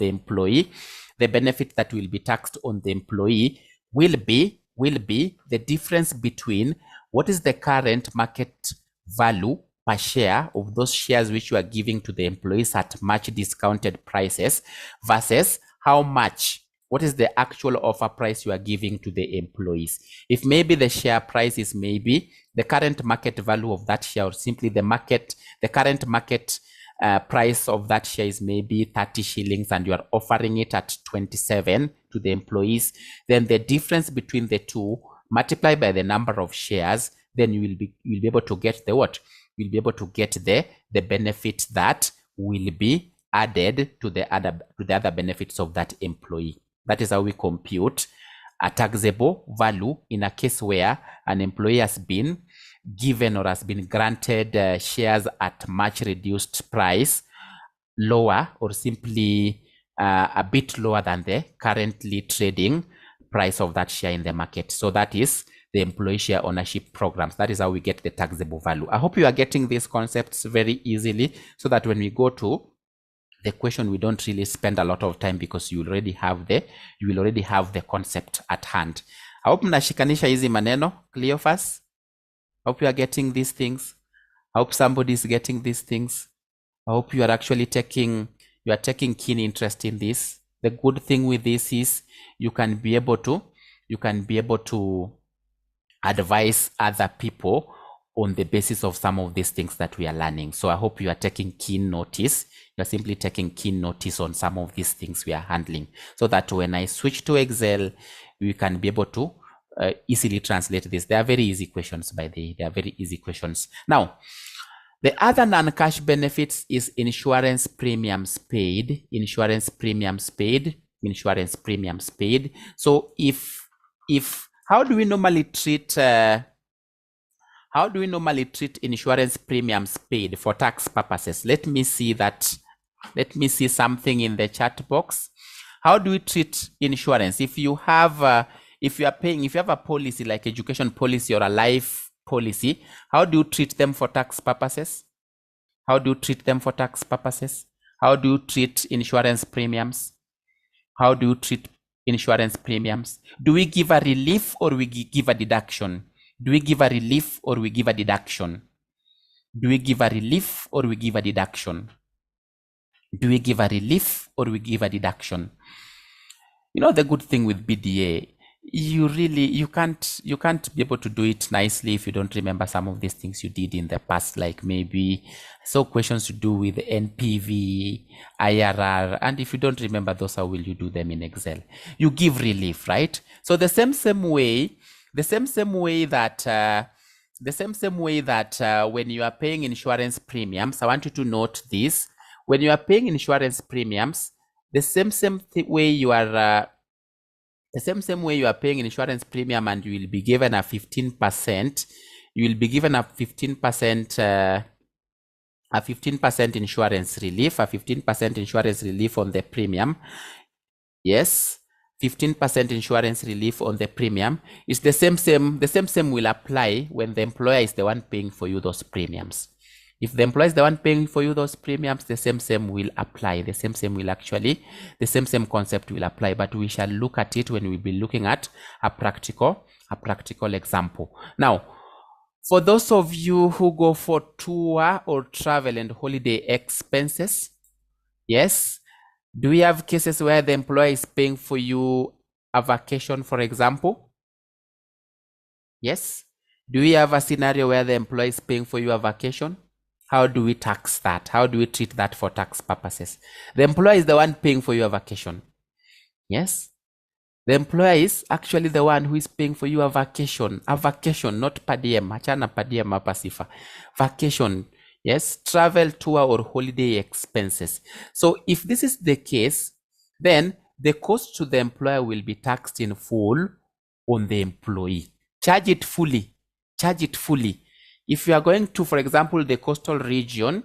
employee, will be the difference between what is the current market value per share of those shares which you are giving to the employees at much discounted prices versus what is the actual offer price you are giving to the employees. If maybe the share price is maybe the current market value of that share, or simply the current market price of that share is maybe 30 shillings and you are offering it at 27 to the employees, then the difference between the two multiplied by the number of shares, then you'll be able to get the what? You'll be able to get the benefit that will be added to the other benefits of that employee. That is how we compute a taxable value in a case where an employee has been given or has been granted shares at much reduced price, lower or simply a bit lower than the currently trading price of that share in the market. So that is the employee share ownership programs. That is how we get the taxable value. I hope you are getting these concepts very easily, so that when we go to the question, we don't really spend a lot of time because you will already have the concept at hand. I hope mnashikanisha hizi maneno, Cleophas. I hope you are getting these things. I hope somebody is getting these things. I hope you are actually taking keen interest in this. The good thing with this is you can be able to advise other people on the basis of some of these things that we are learning. So I hope you are taking keen notice. You are simply taking keen notice on some of these things we are handling, so that when I switch to Excel, we can be able to easily translate this. They are very easy questions, by the way. They are very easy questions. Now, the other non-cash benefits is insurance premiums paid. So how do we normally treat insurance premiums paid for tax purposes? Let me see something in the chat box. How do we treat insurance? If you have a policy like education policy or a life policy, how do you treat them for tax purposes? How do you treat insurance premiums? Do we give a relief or we give a deduction? You know, the good thing with BDA, you can't be able to do it nicely if you don't remember some of these things you did in the past, like maybe questions to do with NPV, IRR, and if you don't remember those, how will you do them in Excel? You give relief, right? So the same way that when you are paying insurance premiums, I want you to note this. When you are paying insurance premiums, the same way you are paying an insurance premium, and you will be given a 15%. a 15% insurance relief on the premium. Yes, 15% insurance relief on the premium is the same will apply when the employer is the one paying for you those premiums. If the employer is the one paying for you those premiums, the same will apply. The same concept will apply, but we shall look at it when we be looking at a practical example. Now, for those of you who go for tour or travel and holiday expenses, yes, do we have cases where the employer is paying for you a vacation, for example? Yes. Do we have a scenario where the employer is paying for you a vacation? How do we tax that? How do we treat that for tax purposes? The employer is the one paying for your vacation. Yes. The employer is actually the one who is paying for you a vacation, not per diem. Achana per diem hapa sifa. Vacation. Yes, travel, tour, or holiday expenses. So if this is the case, then the cost to the employer will be taxed in full on the employee. Charge it fully. If you are going to, for example, the coastal region,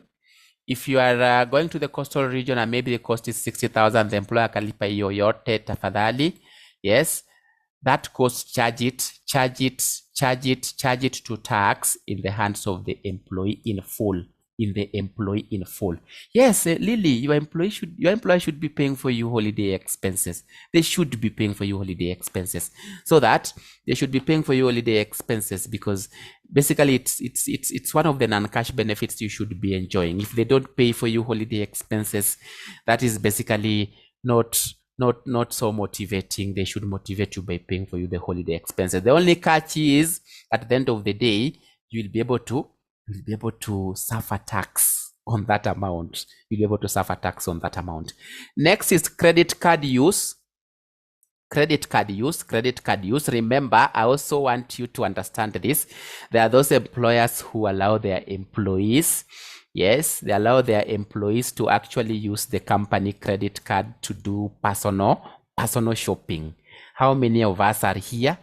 if you are going to the coastal region and maybe the cost is 60,000, the employer kalipa hiyo yote tafadhali. Yes, that cost, charge it to tax in the hands of the employee in full. Yes, Lily, your employer should be paying for you holiday expenses. They should be paying for you holiday expenses. So that they should be paying for you holiday expenses because basically it's one of the non-cash benefits you should be enjoying. If they don't pay for you holiday expenses, that is basically not so motivating. They should motivate you by paying for you the holiday expenses. The only catch is at the end of the day, you'll be able to suffer tax on that amount. Next is credit card use. Remember, I also want you to understand this. There are those employers who allow their employees, yes, they allow their employees to actually use the company credit card to do personal shopping. How many of us are here?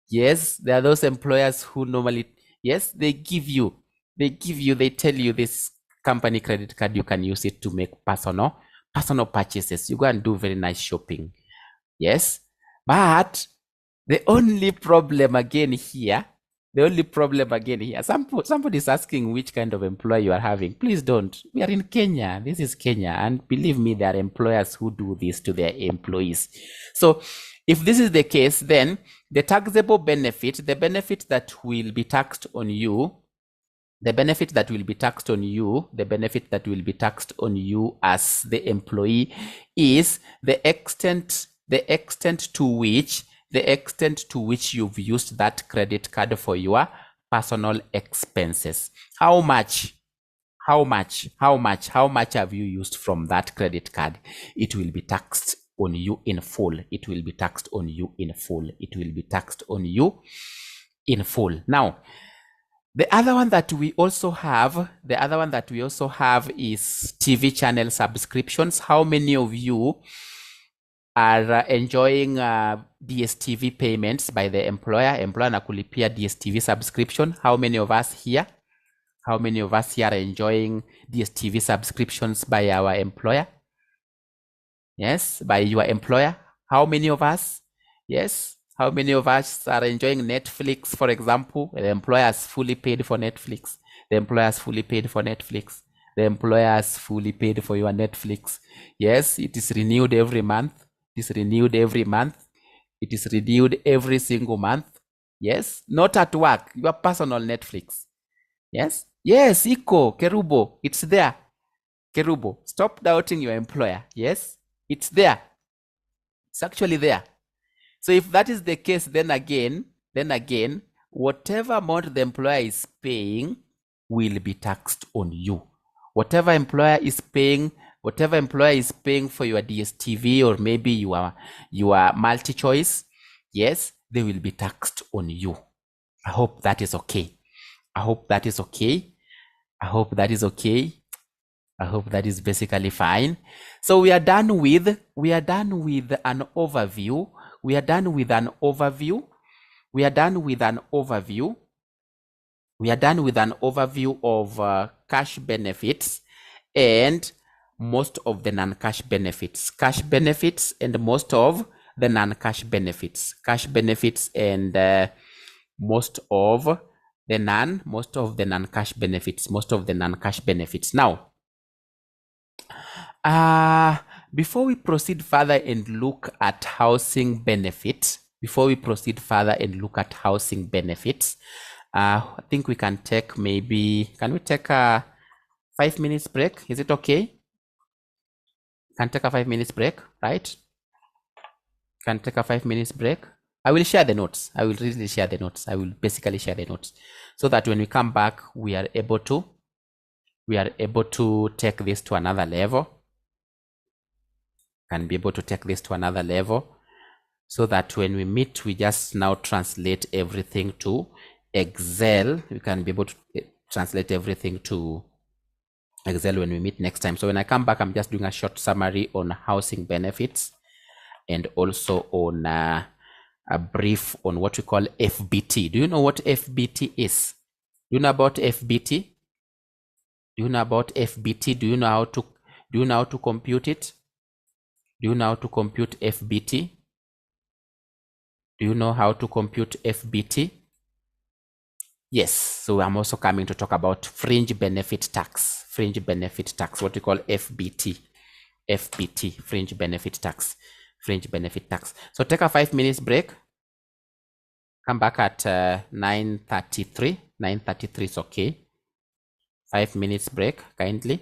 Yes, there are those employers who normally, yes, they tell you this company credit card, you can use it to make personal purchases. You go and do very nice shopping. Yes, but the only problem again here, somebody is asking which kind of employer you are having. Please don't. We are in Kenya. This is Kenya. And believe me, there are employers who do this to their employees. So if this is the case, then the taxable benefit, the benefit that will be taxed on you as the employee is the extent to which you've used that credit card for your personal expenses. How much have you used from that credit card? It will be taxed on you in full. Now, the other one that we also have is TV channel subscriptions. How many of you are enjoying DSTV payments by the employer nakulipia DSTV subscription? How many of us here are enjoying DSTV subscriptions by our employer? Yes, by your employer. How many of us? Yes. How many of us are enjoying Netflix, for example? The employer has fully paid for Netflix. The employer has fully paid for your Netflix. Yes, it is renewed every month. It is renewed every single month. Yes, not at work. Your personal Netflix. Yes, Iko, Kerubo, it's there. Kerubo, stop doubting your employer. Yes, it's there. It's actually there. So if that is the case, then again, whatever amount the employer is paying will be taxed on you. Whatever employer is paying for your DSTV or maybe your multi-choice, yes, they will be taxed on you. I hope that is okay. I hope that is basically fine. So we are done with an overview. We are done with an overview of cash benefits and most of the non-cash benefits. Cash benefits and most of the non-cash benefits. Cash benefits and most of the non-cash benefits. Most of the non-cash benefits. Now, before we proceed further and look at housing benefits, I think we can take can we take a 5 minutes break? Is it okay? Can take a 5 minutes break, right? Can take a 5 minutes break. I will share the notes. I will basically share the notes so that when we come back, we are able to take this to another level. Can be able to take this to another level so that when we meet, we just now translate everything to Excel. We can be able to translate everything to Excel when we meet next time. So when I come back, I'm just doing a short summary on housing benefits and also on a brief on what we call FBT. Do you know what FBT is? Do you know about FBT? Do you know about FBT? Do you know how to compute it? Do you know how to compute FBT? Do you know how to compute FBT? Yes. So I'm also coming to talk about fringe benefit tax. Fringe benefit tax, what we call FBT. FBT, fringe benefit tax. Fringe benefit tax. So take a 5 minutes break. Come back at 9:33. 9:33 is okay. 5 minutes break, kindly.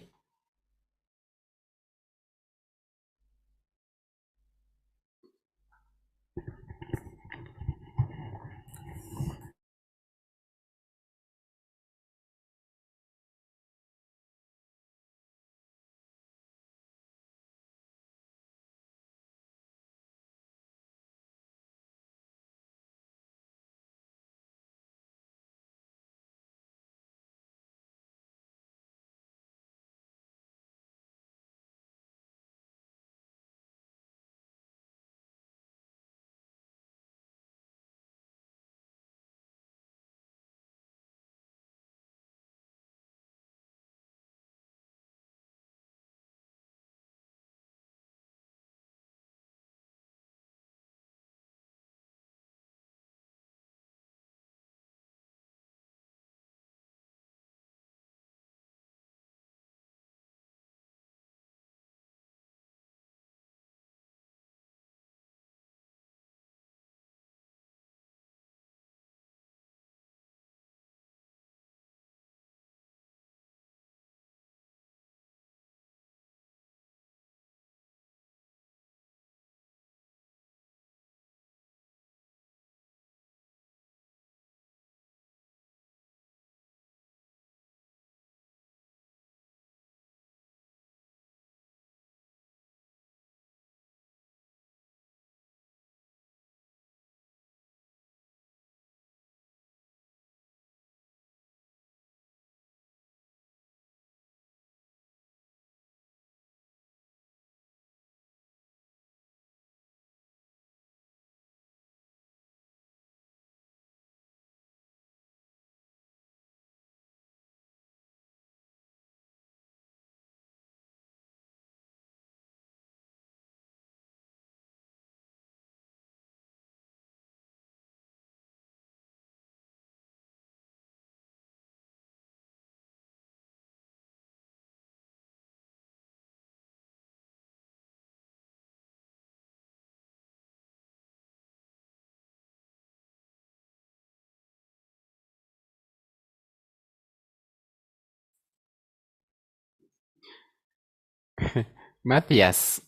Matthias.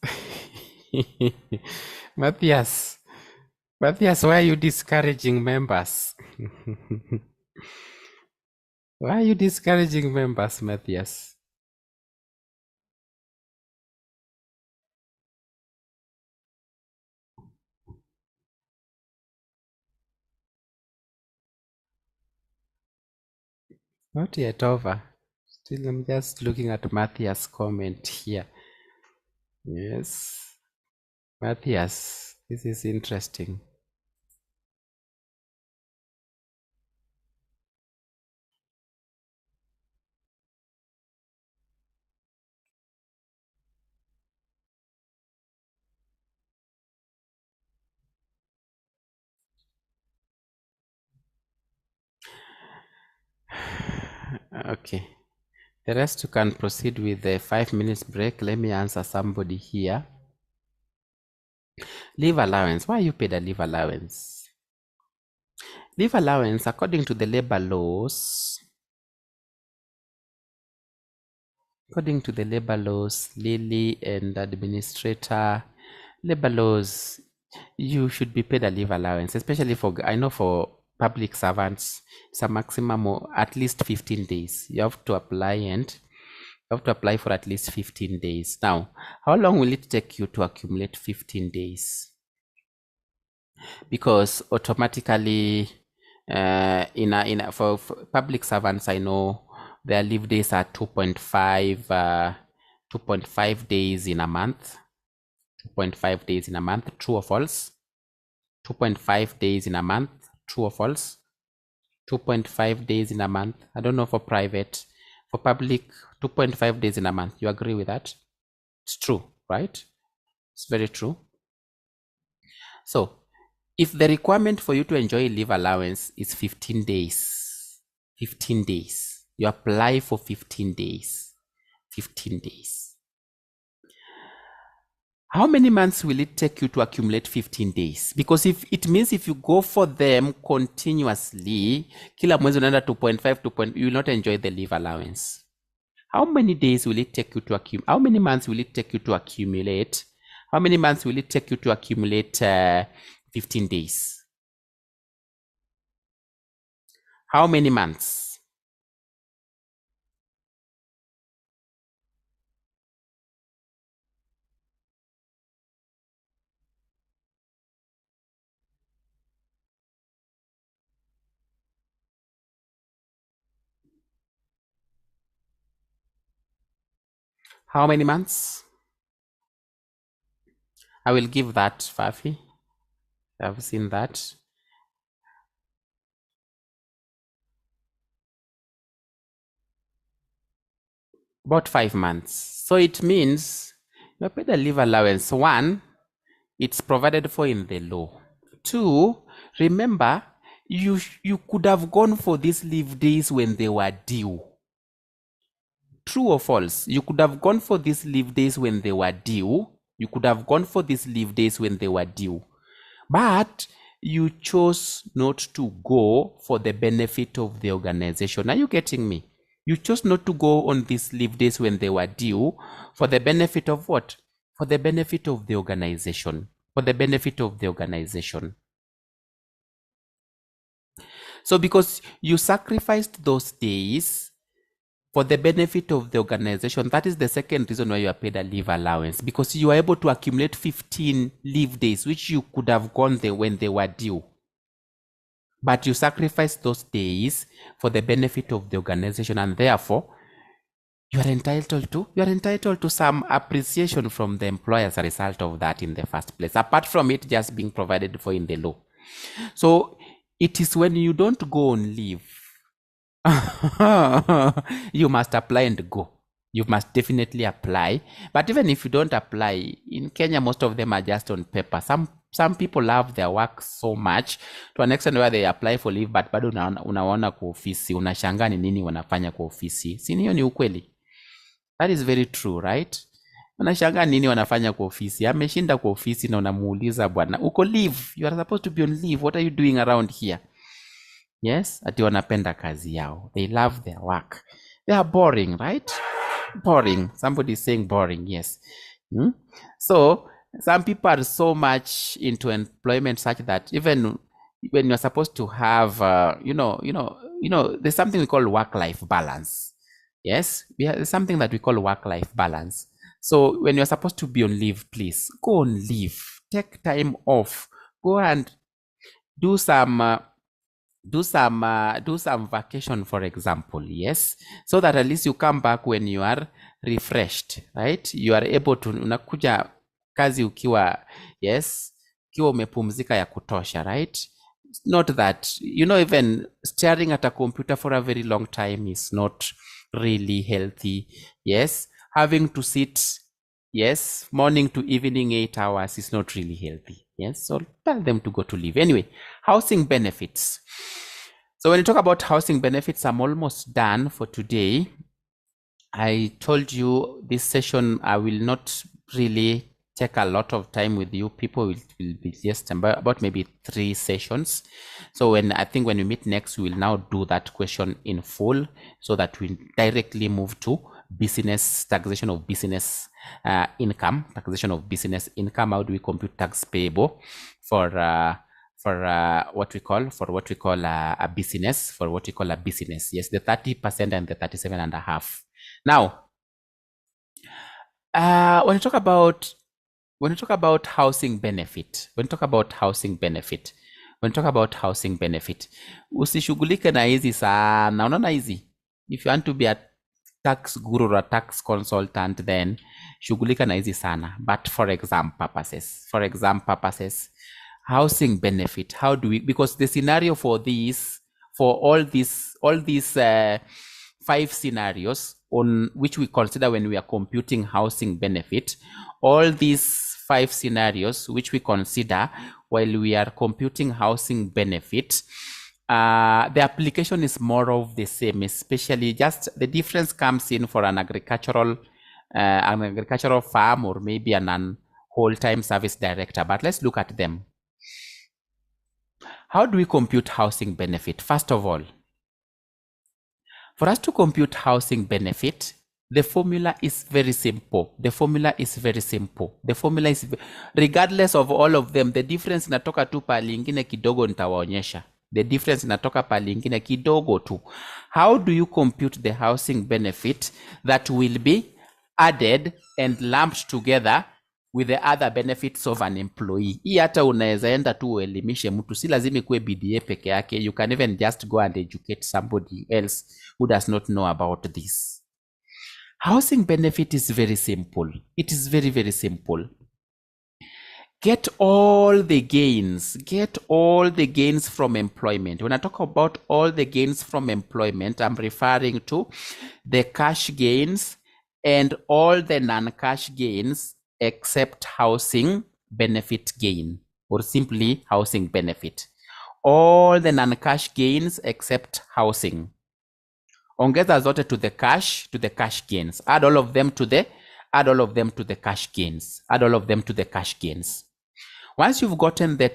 Matthias. Matthias, why are you discouraging members? Why are you discouraging members, Matthias? Not yet over. Still, I'm just looking at Matthias' comment here. Yes. Matthias, this is interesting. Okay. The rest you can proceed with the 5 minutes break. Let me answer somebody here. Leave allowance. Why you paid a leave allowance? Leave allowance, according to the labor laws, Lily and administrator, labor laws, you should be paid a leave allowance, especially I know for public servants, it's a maximum of at least 15 days. You have to apply for at least 15 days. Now, how long will it take you to accumulate 15 days? Because automatically, for public servants, I know their leave days are 2.5 days in a month. 2.5 days in a month, true or false? 2.5 days in a month, true or false? 2.5 days in a month. I don't know for private. For public, 2.5 days in a month. You agree with that? It's true, right? It's very true. So, if the requirement for you to enjoy leave allowance is 15 days, you apply for 15 days. How many months will it take you to accumulate 15 days? Because if it means if you go for them continuously, kila mwezi unaenda 2.5, you will not enjoy the leave allowance. How many days will it take you to accumulate? How many months will it take you to accumulate? How many months will it take you to accumulate 15 days? How many months? How many months? I will give that, Fafi. I've seen that. About 5 months. So it means you paid a leave allowance. 1, it's provided for in the law. 2, remember, you could have gone for these leave days when they were due. True or false? You could have gone for these leave days when they were due. But you chose not to go for the benefit of the organization. Are you getting me? You chose not to go on these leave days when they were due for the benefit of what? For the benefit of the organization. So because you sacrificed those days for the benefit of the organization, that is the second reason why you are paid a leave allowance, because you are able to accumulate 15 leave days, which you could have gone there when they were due. But you sacrificed those days for the benefit of the organization, and therefore, you are entitled to some appreciation from the employer as a result of that in the first place, apart from it just being provided for in the law. So it is when you don't go on leave, you must apply and go. You must definitely apply. But even if you don't apply, in Kenya, most of them are just on paper. Some people love their work so much to an extent where they apply for leave, but bado unaona kwa ofisi, unashangaa ni nini wanafanya kwa ofisi. Si hiyo ni ukweli? That is very true, right? Unashangaa nini wanafanya kwa ofisi. Ameshinda kwa ofisi na unamuuliza bwana, uko leave, you are supposed to be on leave, what are you doing around here? Yes, ati wanapenda kazi yao. They love their work. They are boring, right? Boring. Somebody is saying boring, yes. So, some people are so much into employment such that even when you're supposed to have, there's something we call work-life balance. Yes, there's something that we call work-life balance. So when you're supposed to be on leave, please go on leave. Take time off. Go and do some vacation, for example, yes, so that at least you come back when you are refreshed, right? You are able to, unakuja kazi ukiwa, yes, ukiwa umepumzika ya kutosha, right? Not that, even staring at a computer for a very long time is not really healthy. Yes, having to sit, yes, morning to evening 8 hours is not really healthy. Yes, so tell them to go to leave. Anyway, housing benefits. So when you talk about housing benefits, I'm almost done for today. I told you this session, I will not really take a lot of time with you. People will be just about maybe 3 sessions. So I think when we meet next, we will now do that question in full so that we directly move to business taxation of business income. Taxation of business income. How do we compute tax payable for what we call a business, for what we call a business? Yes, the 30% and the 37.5%. Now, when you talk about housing benefit, usishughulike na hizi sana. Unaona hizi, if you want to be a tax guru or a tax consultant, then shughulika na hizi sana. But for exam purposes, housing benefit, how do we, because the scenario for all these 5 scenarios on which we consider when we are computing housing benefit, all these 5 scenarios which we consider while we are computing housing benefit, the application is more of the same, especially just the difference comes in for an agricultural farm or maybe an whole-time service director. But let's look at them. How do we compute housing benefit? First of all, for us to compute housing benefit, the formula is very simple. Regardless of all of them, the difference inatoka tu pali ingine kidogo nitawaonyesha. The difference inatoka pali ingine kidogo tu. How do you compute the housing benefit that will be added and lumped together with the other benefits of an employee? Hii hata unaweza enda tu uelimishe mtu, si lazima kuwe BDA peke yake. You can even just go and educate somebody else who does not know about this. Housing benefit is very simple. It is very, very simple. Get all the gains from employment. When I talk about all the gains from employment, I'm referring to the cash gains and all the non-cash gains except housing benefit gain, or simply housing benefit. All the non-cash gains except housing. Ongeza zote to the cash gains. Add all of them to the cash gains. Once you've gotten the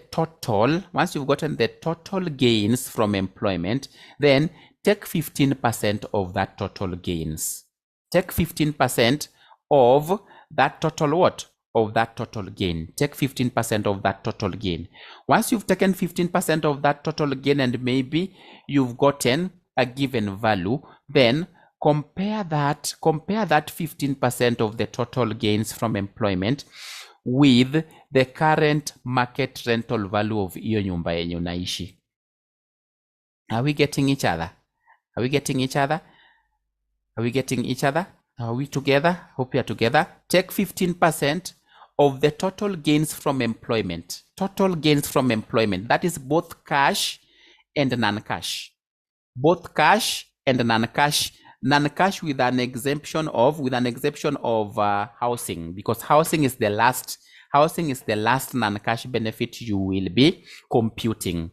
total gains from employment, then take 15% of that total gains. Take 15% of that total what? Of that total gain. Take 15% of that total gain. Once you've taken 15% of that total gain and maybe you've gotten a given value, then compare that 15% of the total gains from employment with the current market rental value of hiyo nyumba yenye unaishi. Are we getting each other? Are we together? Hope you are together. Take 15% of the total gains from employment. That is both cash and non-cash. Both cash and non-cash. Non-cash with an exemption of housing, because housing is the last non-cash benefit you will be computing.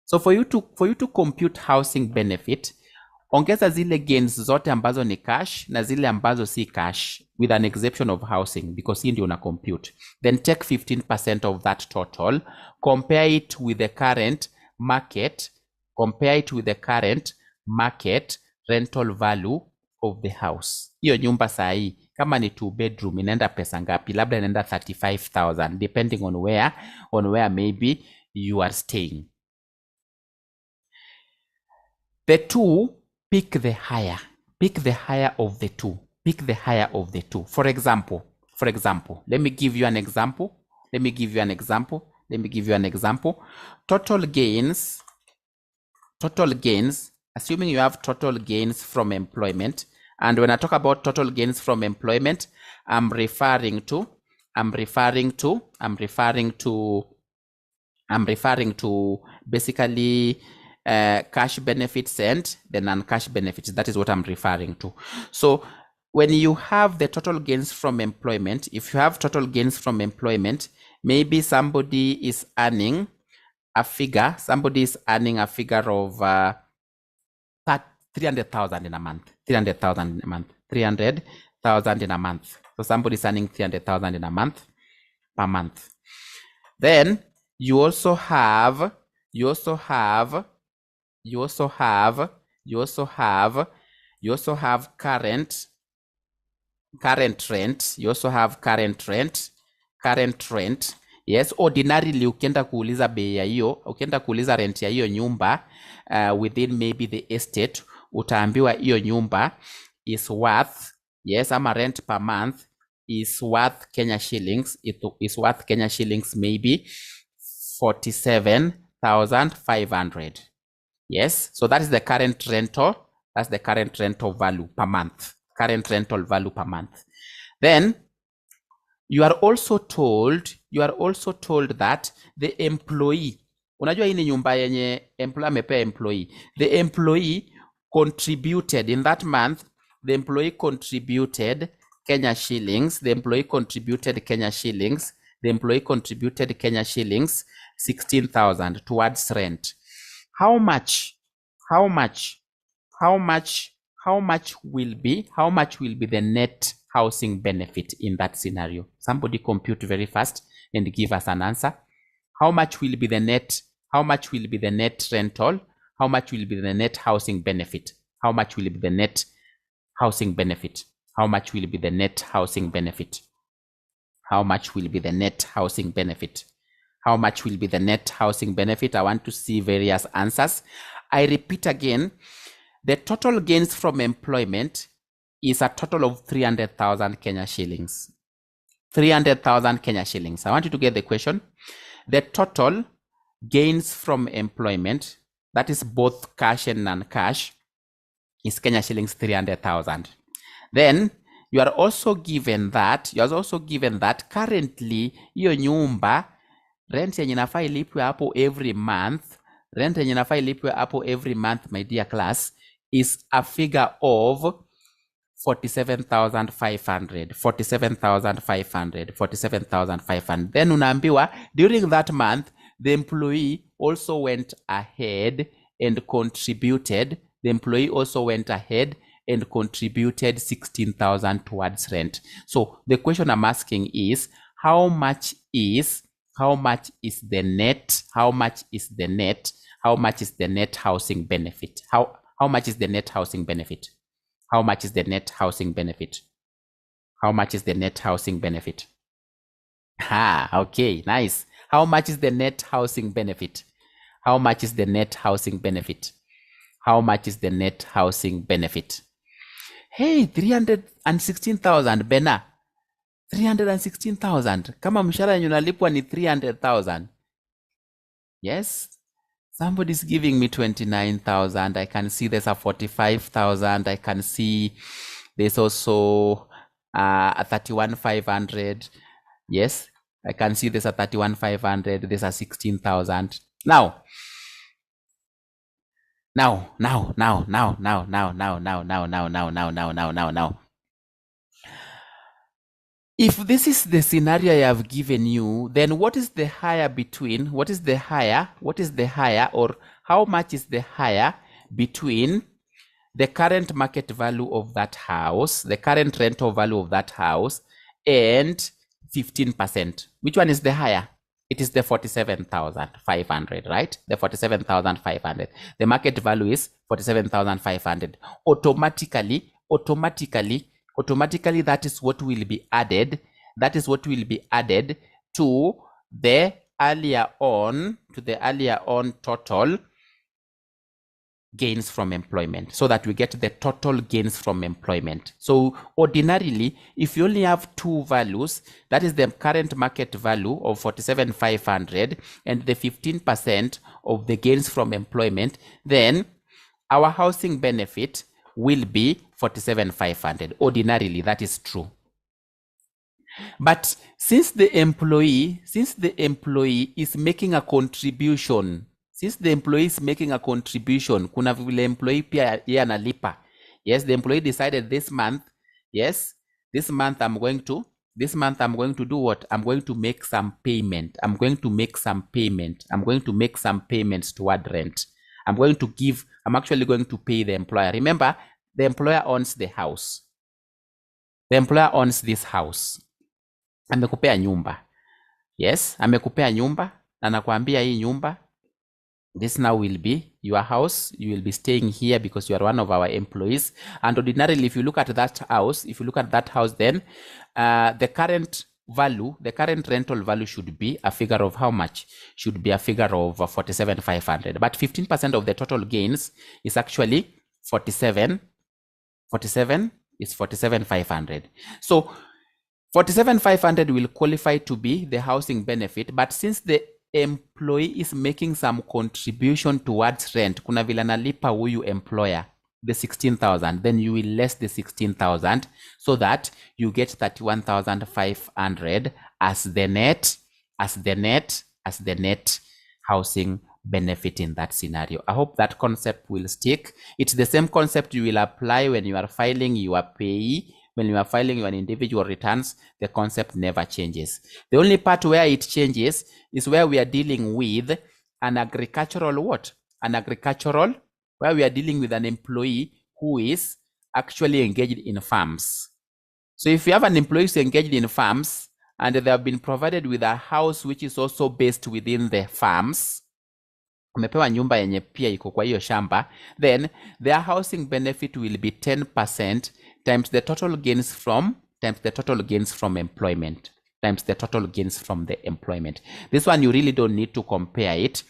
So for you to compute housing benefit, ongeza zile gains zote ambazo ni cash na zile ambazo si cash with an exception of housing, because hii ndio una compute. Then take 15% of that total, compare it with the current market rental value of the house. Hiyo nyumba sahi kama ni 2 bedroom inaenda pesa ngapi? Labda inaenda 35,000 depending on where maybe you are staying. The two, pick the higher of the two. For example, let me give you an example. Total gains, assuming you have total gains from employment. And when I talk about total gains from employment, I'm referring to basically cash benefits and the non-cash benefits. That is what I'm referring to. So when you have the total gains from employment, if you have total gains from employment, maybe somebody is earning a figure of 300,000 in a month. 300,000 in a month. 300,000 in a month. So somebody's earning 300,000 in a month per month. Then you also have current rent. You also have current rent. Yes, ordinarily ukienda kuuliza bei ya hiyo, ukienda kuuliza rent ya hiyo nyumba within maybe the estate, utaambiwa hiyo nyumba is worth, yes, ama rent per month is worth Kenya shillings. It is worth Kenya shillings maybe 47,500. Yes, so that is the current rental. That's the current rental value per month. Current rental value per month. Then you are also told that the employee, unajua hii ni nyumba yenye employer amepea employee. The employee contributed in that month, the employee contributed Kenya shillings. The employee contributed Kenya shillings. The employee contributed Kenya shillings 16,000 towards rent. How much will be the net housing benefit in that scenario? Somebody compute very fast and give us an answer. How much will be the net rental? How much will be the net housing benefit? How much will be the net housing benefit? How much will be the net housing benefit? How much will be the net housing benefit? How much will be the net housing benefit? I want to see various answers. I repeat again, the total gains from employment is a total of 300,000 Kenya shillings. 300,000 Kenya shillings. I want you to get the question. The total gains from employment, that is both cash and non-cash, is Kenya shillings 300,000. Then you are also given that currently hiyo nyumba rent yenye inafaa ilipwe hapo every month, my dear class, is a figure of 47,500. Then unaambiwa during that month the employee also went ahead and contributed 16,000 towards rent. So the question I'm asking is how much is the net housing benefit? How much is the net housing benefit? How much is the net housing benefit? How much is the net housing benefit? Okay, nice. How much is the net housing benefit? How much is the net housing benefit? How much is the net housing benefit? Hey, 316,000 Bena. 316,000. Kama mshahara yenye unalipwa ni 300,000. Yes. Somebody's giving me 29,000. I can see there's a 45,000. I can see there's also a 31,500. Yes, I can see there's a 31,500. There's a 16,000. Now. If this is the scenario I have given you, then what is the higher or how much is the higher between the current market value of that house, the current rental value of that house, and 15%? Which one is the higher? It is the 47,500, right? The 47,500. The market value is 47,500. Automatically, that is what will be added. That is what will be added to the earlier on total gains from employment, so that we get the total gains from employment. So ordinarily, if you only have two values, that is the current market value of 47,500 and the 15% of the gains from employment, then our housing benefit will be 47,500. Ordinarily, that is true. But since the employee is making a contribution, kuna vile employee pia yeye analipa. Yes, the employee decided this month I'm going to do what? I'm going to make some payment. I'm going to make some payments toward rent. I'm actually going to pay the employer. Remember, the employer owns the house. The employer owns this house. Amekupea nyumba. Yes, amekupea nyumba. Na nakwambia hii nyumba, this now will be your house. You will be staying here because you are one of our employees. And ordinarily, if you look at that house, then the current rental value should be a figure of how much? Should be a figure of 47,500. But 15% of the total gains is actually 47 is 47,500. So 47,500 will qualify to be the housing benefit, but since the employee is making some contribution towards rent, kuna vile nalipa huyu employer the 16,000, then you will less the 16,000 so that you get 31,500 as the net housing benefit in that scenario. I hope that concept will stick. It's the same concept you will apply when you are filing your payee. When you are filing your individual returns, the concept never changes. The only part where it changes is where we are dealing with an agricultural where we are dealing with an employee who is actually engaged in farms. So if you have an employee who's engaged in farms and they have been provided with a house which is also based within the farms, umepewa nyumba yenye pia iko kwa hiyo shamba, then their housing benefit will be 10% times the total gains from employment. This one, you really don't need to compare it.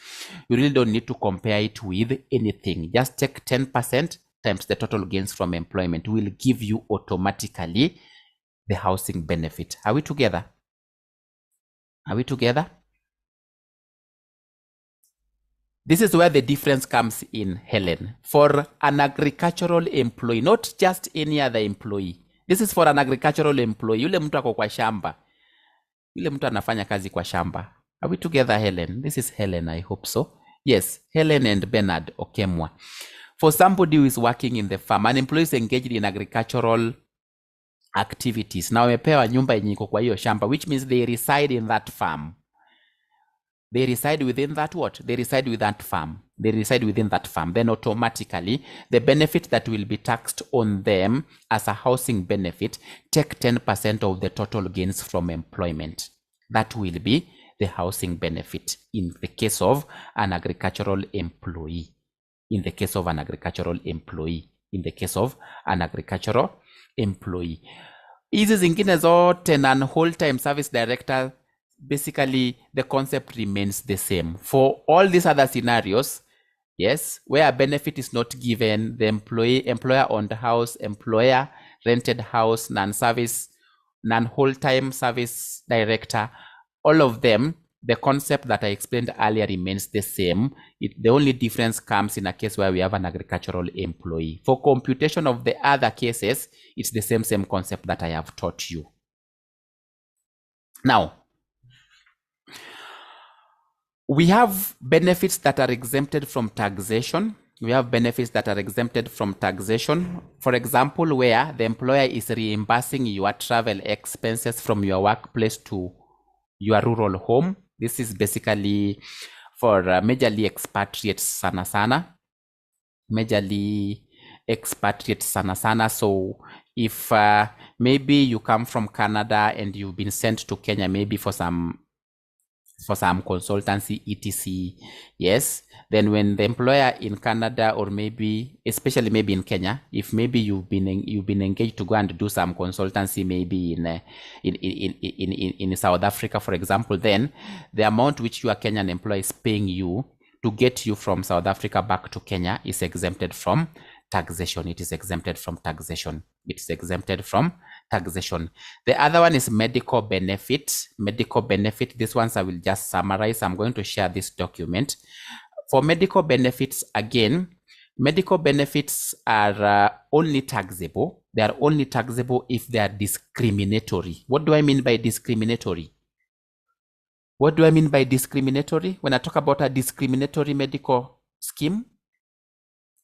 You really don't need to compare it with anything. Just take 10% times the total gains from employment. Will give you automatically the housing benefit. Are we together? This is where the difference comes in, Helen. For an agricultural employee, not just any other employee. This is for an agricultural employee. Yule mtu ako kwa shamba. Yule mtu anafanya kazi kwa shamba. Are we together, Helen? This is Helen, I hope so. Yes, Helen and Bernard Okemwa. For somebody who is working in the farm, an employee is engaged in agricultural activities. Now, wamepewa nyumba yenye iko kwa hiyo shamba, which means they reside in that farm. They reside within that what? They reside within that farm. Then automatically, the benefit that will be taxed on them as a housing benefit, take 10% of the total gains from employment. That will be the housing benefit in the case of an agricultural employee. Hizi zingine zote na whole-time service director, basically the concept remains the same. For all these other scenarios, yes, where a benefit is not given, the employer owned house, employer rented house, non-whole-time service director, all of them, the concept that I explained earlier remains the same. The only difference comes in a case where we have an agricultural employee. For computation of the other cases, it's the same concept that I have taught you. Now, we have benefits that are exempted from taxation. For example, where the employer is reimbursing your travel expenses from your workplace to your rural home. This is basically for majorly expatriates sana sana. So if maybe you come from Canada and you've been sent to Kenya maybe for some consultancy etc, yes, then when the employer in Canada, or maybe especially maybe in Kenya, if maybe you've been engaged to go and do some consultancy maybe in South Africa, for example, then the amount which your Kenyan employer is paying you to get you from South Africa back to Kenya is exempted from taxation. It is exempted from taxation. The other one is medical benefit. This ones I will just summarize. I'm going to share this document. For medical benefits, again, medical benefits are only taxable. They are only taxable if they are discriminatory. What do I mean by discriminatory? When I talk about a discriminatory medical scheme,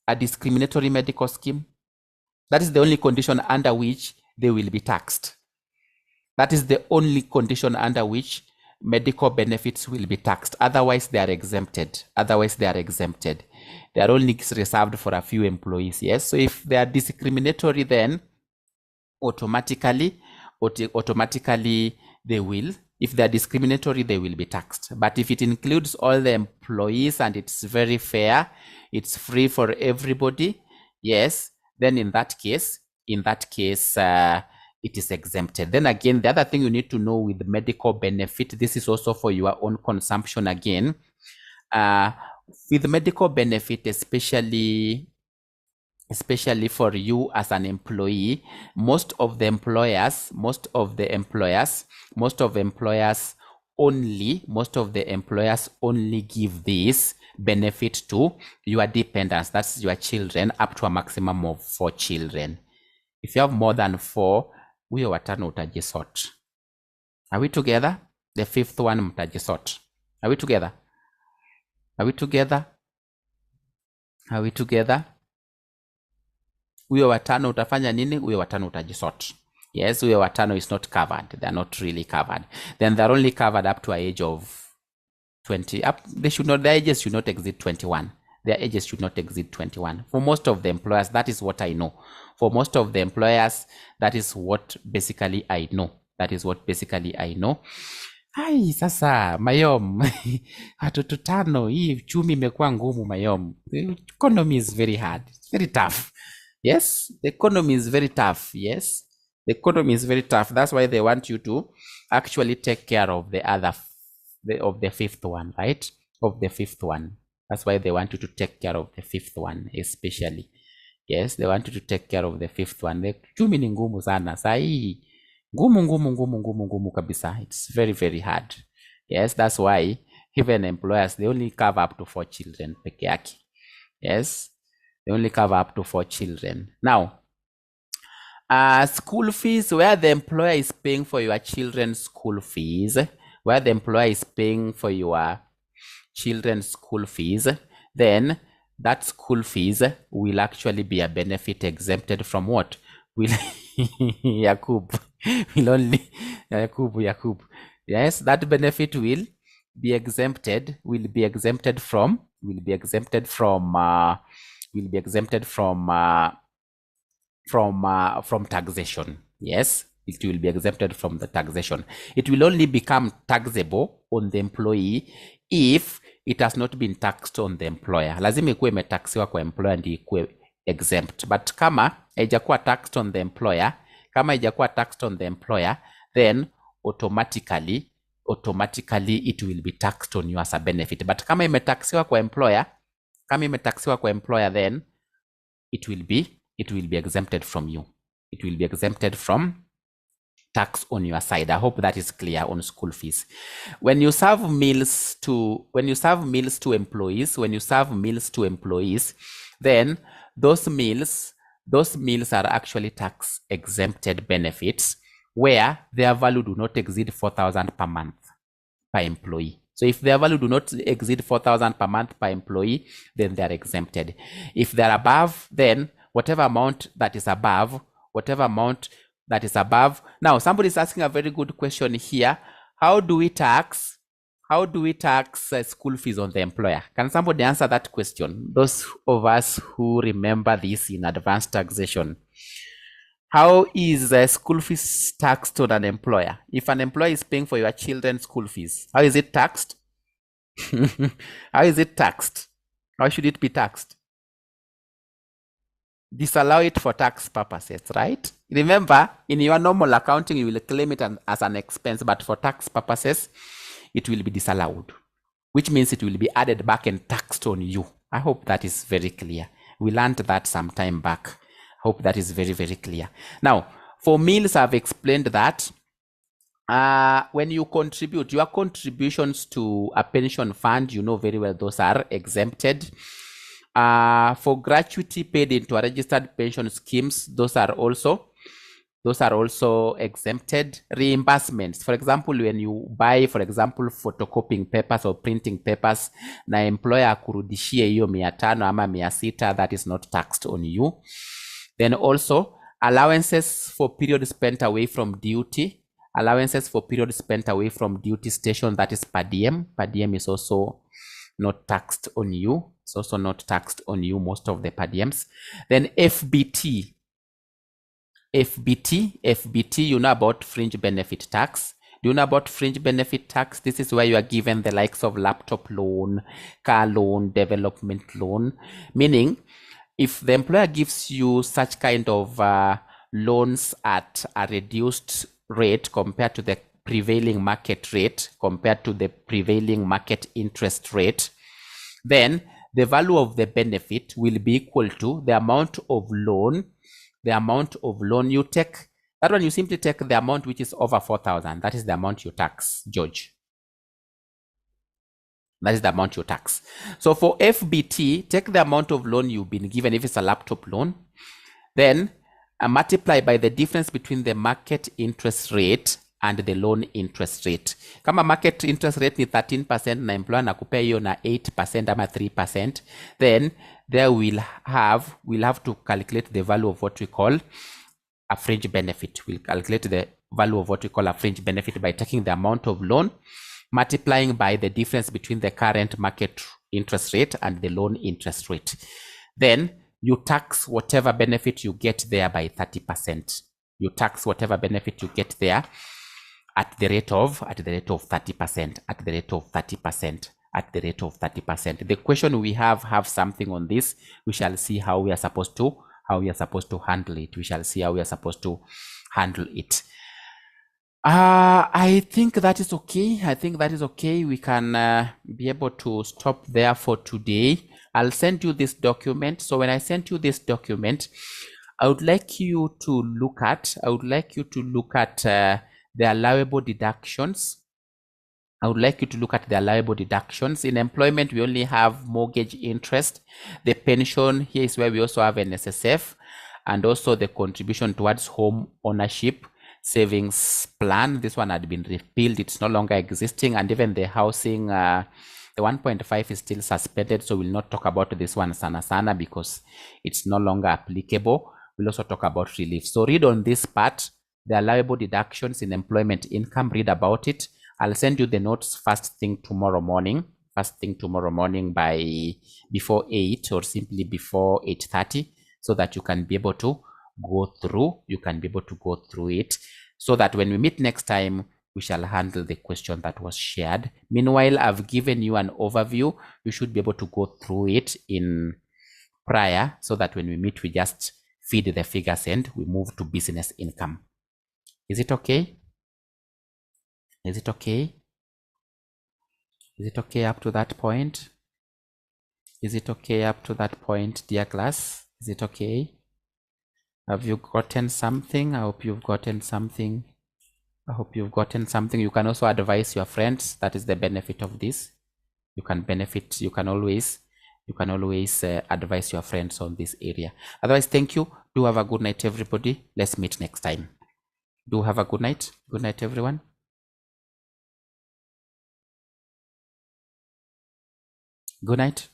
that is the only condition under which they will be taxed. That is the only condition under which medical benefits will be taxed. Otherwise, they are exempted. they are only reserved for a few employees. Yes, so if they are discriminatory, then automatically they will, if they're discriminatory, they will be taxed. But if it includes all the employees and it's very fair, it's free for everybody, yes, then in that case, it is exempted. Then again, the other thing you need to know with medical benefit, this is also for your own consumption again. With medical benefit, especially for you as an employee, most of the employers only give this benefit to your dependents, that's your children, up to a maximum of 4 children. If you have more than 4, huyo watano utajisort. Are we together? The 5th one mtajisort. Are we together? Huyo watano utafanya nini? Huyo watano utajisort. Yes, huyo watano is not covered. They are not really covered. Then they are only covered up to an age of 20. Their ages should not exceed 21. Their ages should not exceed 21. For most of the employers, that is what I know. For most of the employers, that is what basically I know. Hai, sasa Mayom, watoto 5, hii uchumi imekuwa ngumu Mayom. The economy is very hard. It's very tough. Yes, the economy is very tough. Yes, the economy is very tough. That's why they want you to actually take care of the 5th one, right? Of the 5th one. That's why they want you to take care of the 5th one, especially. Yes, they want you to take care of the 5th one. The uchumi ni ngumu sana. Sahi, ngumu kabisa. It's very, very hard. Yes, that's why even employers, they only cover up to 4 children peke yake. Yes, they only cover up to 4 children. Now, school fees, where the employer is paying for your children's school fees, then that school fees will actually be a benefit exempted from what? Yakub. Yes, that benefit will be exempted from taxation. Yes, it will be exempted from the taxation. It will only become taxable on the employee if it has not been taxed on the employer. Lazima ikuwe imetaxiwa kwa employer ndio ikuwe exempt. But kama haijakuwa taxed on the employer, then automatically it will be taxed on you as a benefit. But kama imetaxiwa kwa employer, then it will be exempted from you. It will be exempted from tax on your side. I hope that is clear on school fees. When you serve meals to employees, then those meals are actually tax exempted benefits where their value do not exceed 4,000 per month per employee. So if their value do not exceed 4,000 per month per employee, then they are exempted. If they're above, then whatever amount that is above. Now, somebody is asking a very good question here. How do we tax school fees on the employer? Can somebody answer that question? Those of us who remember this in advanced taxation. How is school fees taxed on an employer? If an employer is paying for your children's school fees, how is it taxed? How is it taxed? How should it be taxed? Disallow it for tax purposes, right? Remember, in your normal accounting, you will claim it as an expense, but for tax purposes, it will be disallowed, which means it will be added back and taxed on you. I hope that is very clear. We learned that some time back. I hope that is very, very clear. Now, for meals, I've explained that when you contribute, your contributions to a pension fund, you know very well those are exempted. For gratuity paid into a registered pension schemes, those are also exempted. Reimbursements, for example, when you buy, for example, photocopying papers or printing papers, na employer akurudishie hiyo 500 ama 600, that is not taxed on you. Then also allowances for period spent away from duty. Station, that is per diem. Per diem is also not taxed on you. It's also not taxed on you, most of the per diems. Then FBT, you know about fringe benefit tax. Do you know about fringe benefit tax? This is where you are given the likes of laptop loan, car loan, development loan, meaning if the employer gives you such kind of loans at a reduced rate compared to the prevailing market rate, compared to the prevailing market interest rate, then the value of the benefit will be equal to the amount of loan you take. That one, you simply take the amount which is over 4,000. That is the amount you tax, George. That is the amount you tax. So for FBT, take the amount of loan you've been given if it's a laptop loan, then multiply by the difference between the market interest rate and the loan interest rate. Kama market interest rate ni 13% na employer nakupea hiyo na 8% ama 3%, then there we'll have to calculate the value of what we call a fringe benefit. We'll calculate the value of what we call a fringe benefit by taking the amount of loan, multiplying by the difference between the current market interest rate and the loan interest rate. Then you tax whatever benefit you get there by 30%. You tax whatever benefit you get there at the rate of 30%, at the rate of 30%, at the rate of 30%. The question we have something on this. We shall see how we are supposed to handle it. We shall see how we are supposed to handle it. I think that is okay. We can be able to stop there for today. I'll send you this document. So when I send you this document, I would like you to look at the allowable deductions. In employment, we only have mortgage interest. The pension, here is where we also have an SSF, and also the contribution towards home ownership savings plan. This one had been repealed. It's no longer existing. And even the housing, the 1.5 is still suspended. So we'll not talk about this one sana because it's no longer applicable. We'll also talk about relief. So read on this part, the allowable deductions in employment income. Read about it. I'll send you the notes first thing tomorrow morning by before 8 or simply before 8:30, so that you can be able to go through it, so that when we meet next time, we shall handle the question that was shared. Meanwhile, I've given you an overview. You should be able to go through it in prior, so that when we meet, we just feed the figures and we move to business income. Is it okay? Is it okay up to that point? Dear class? Is it okay? Have you gotten something? I hope you've gotten something. You can also advise your friends. That is the benefit of this. You can always advise your friends on this area. Otherwise, thank you. Do have a good night, everybody. Let's meet next time. Do have a good night. Good night, everyone. Good night.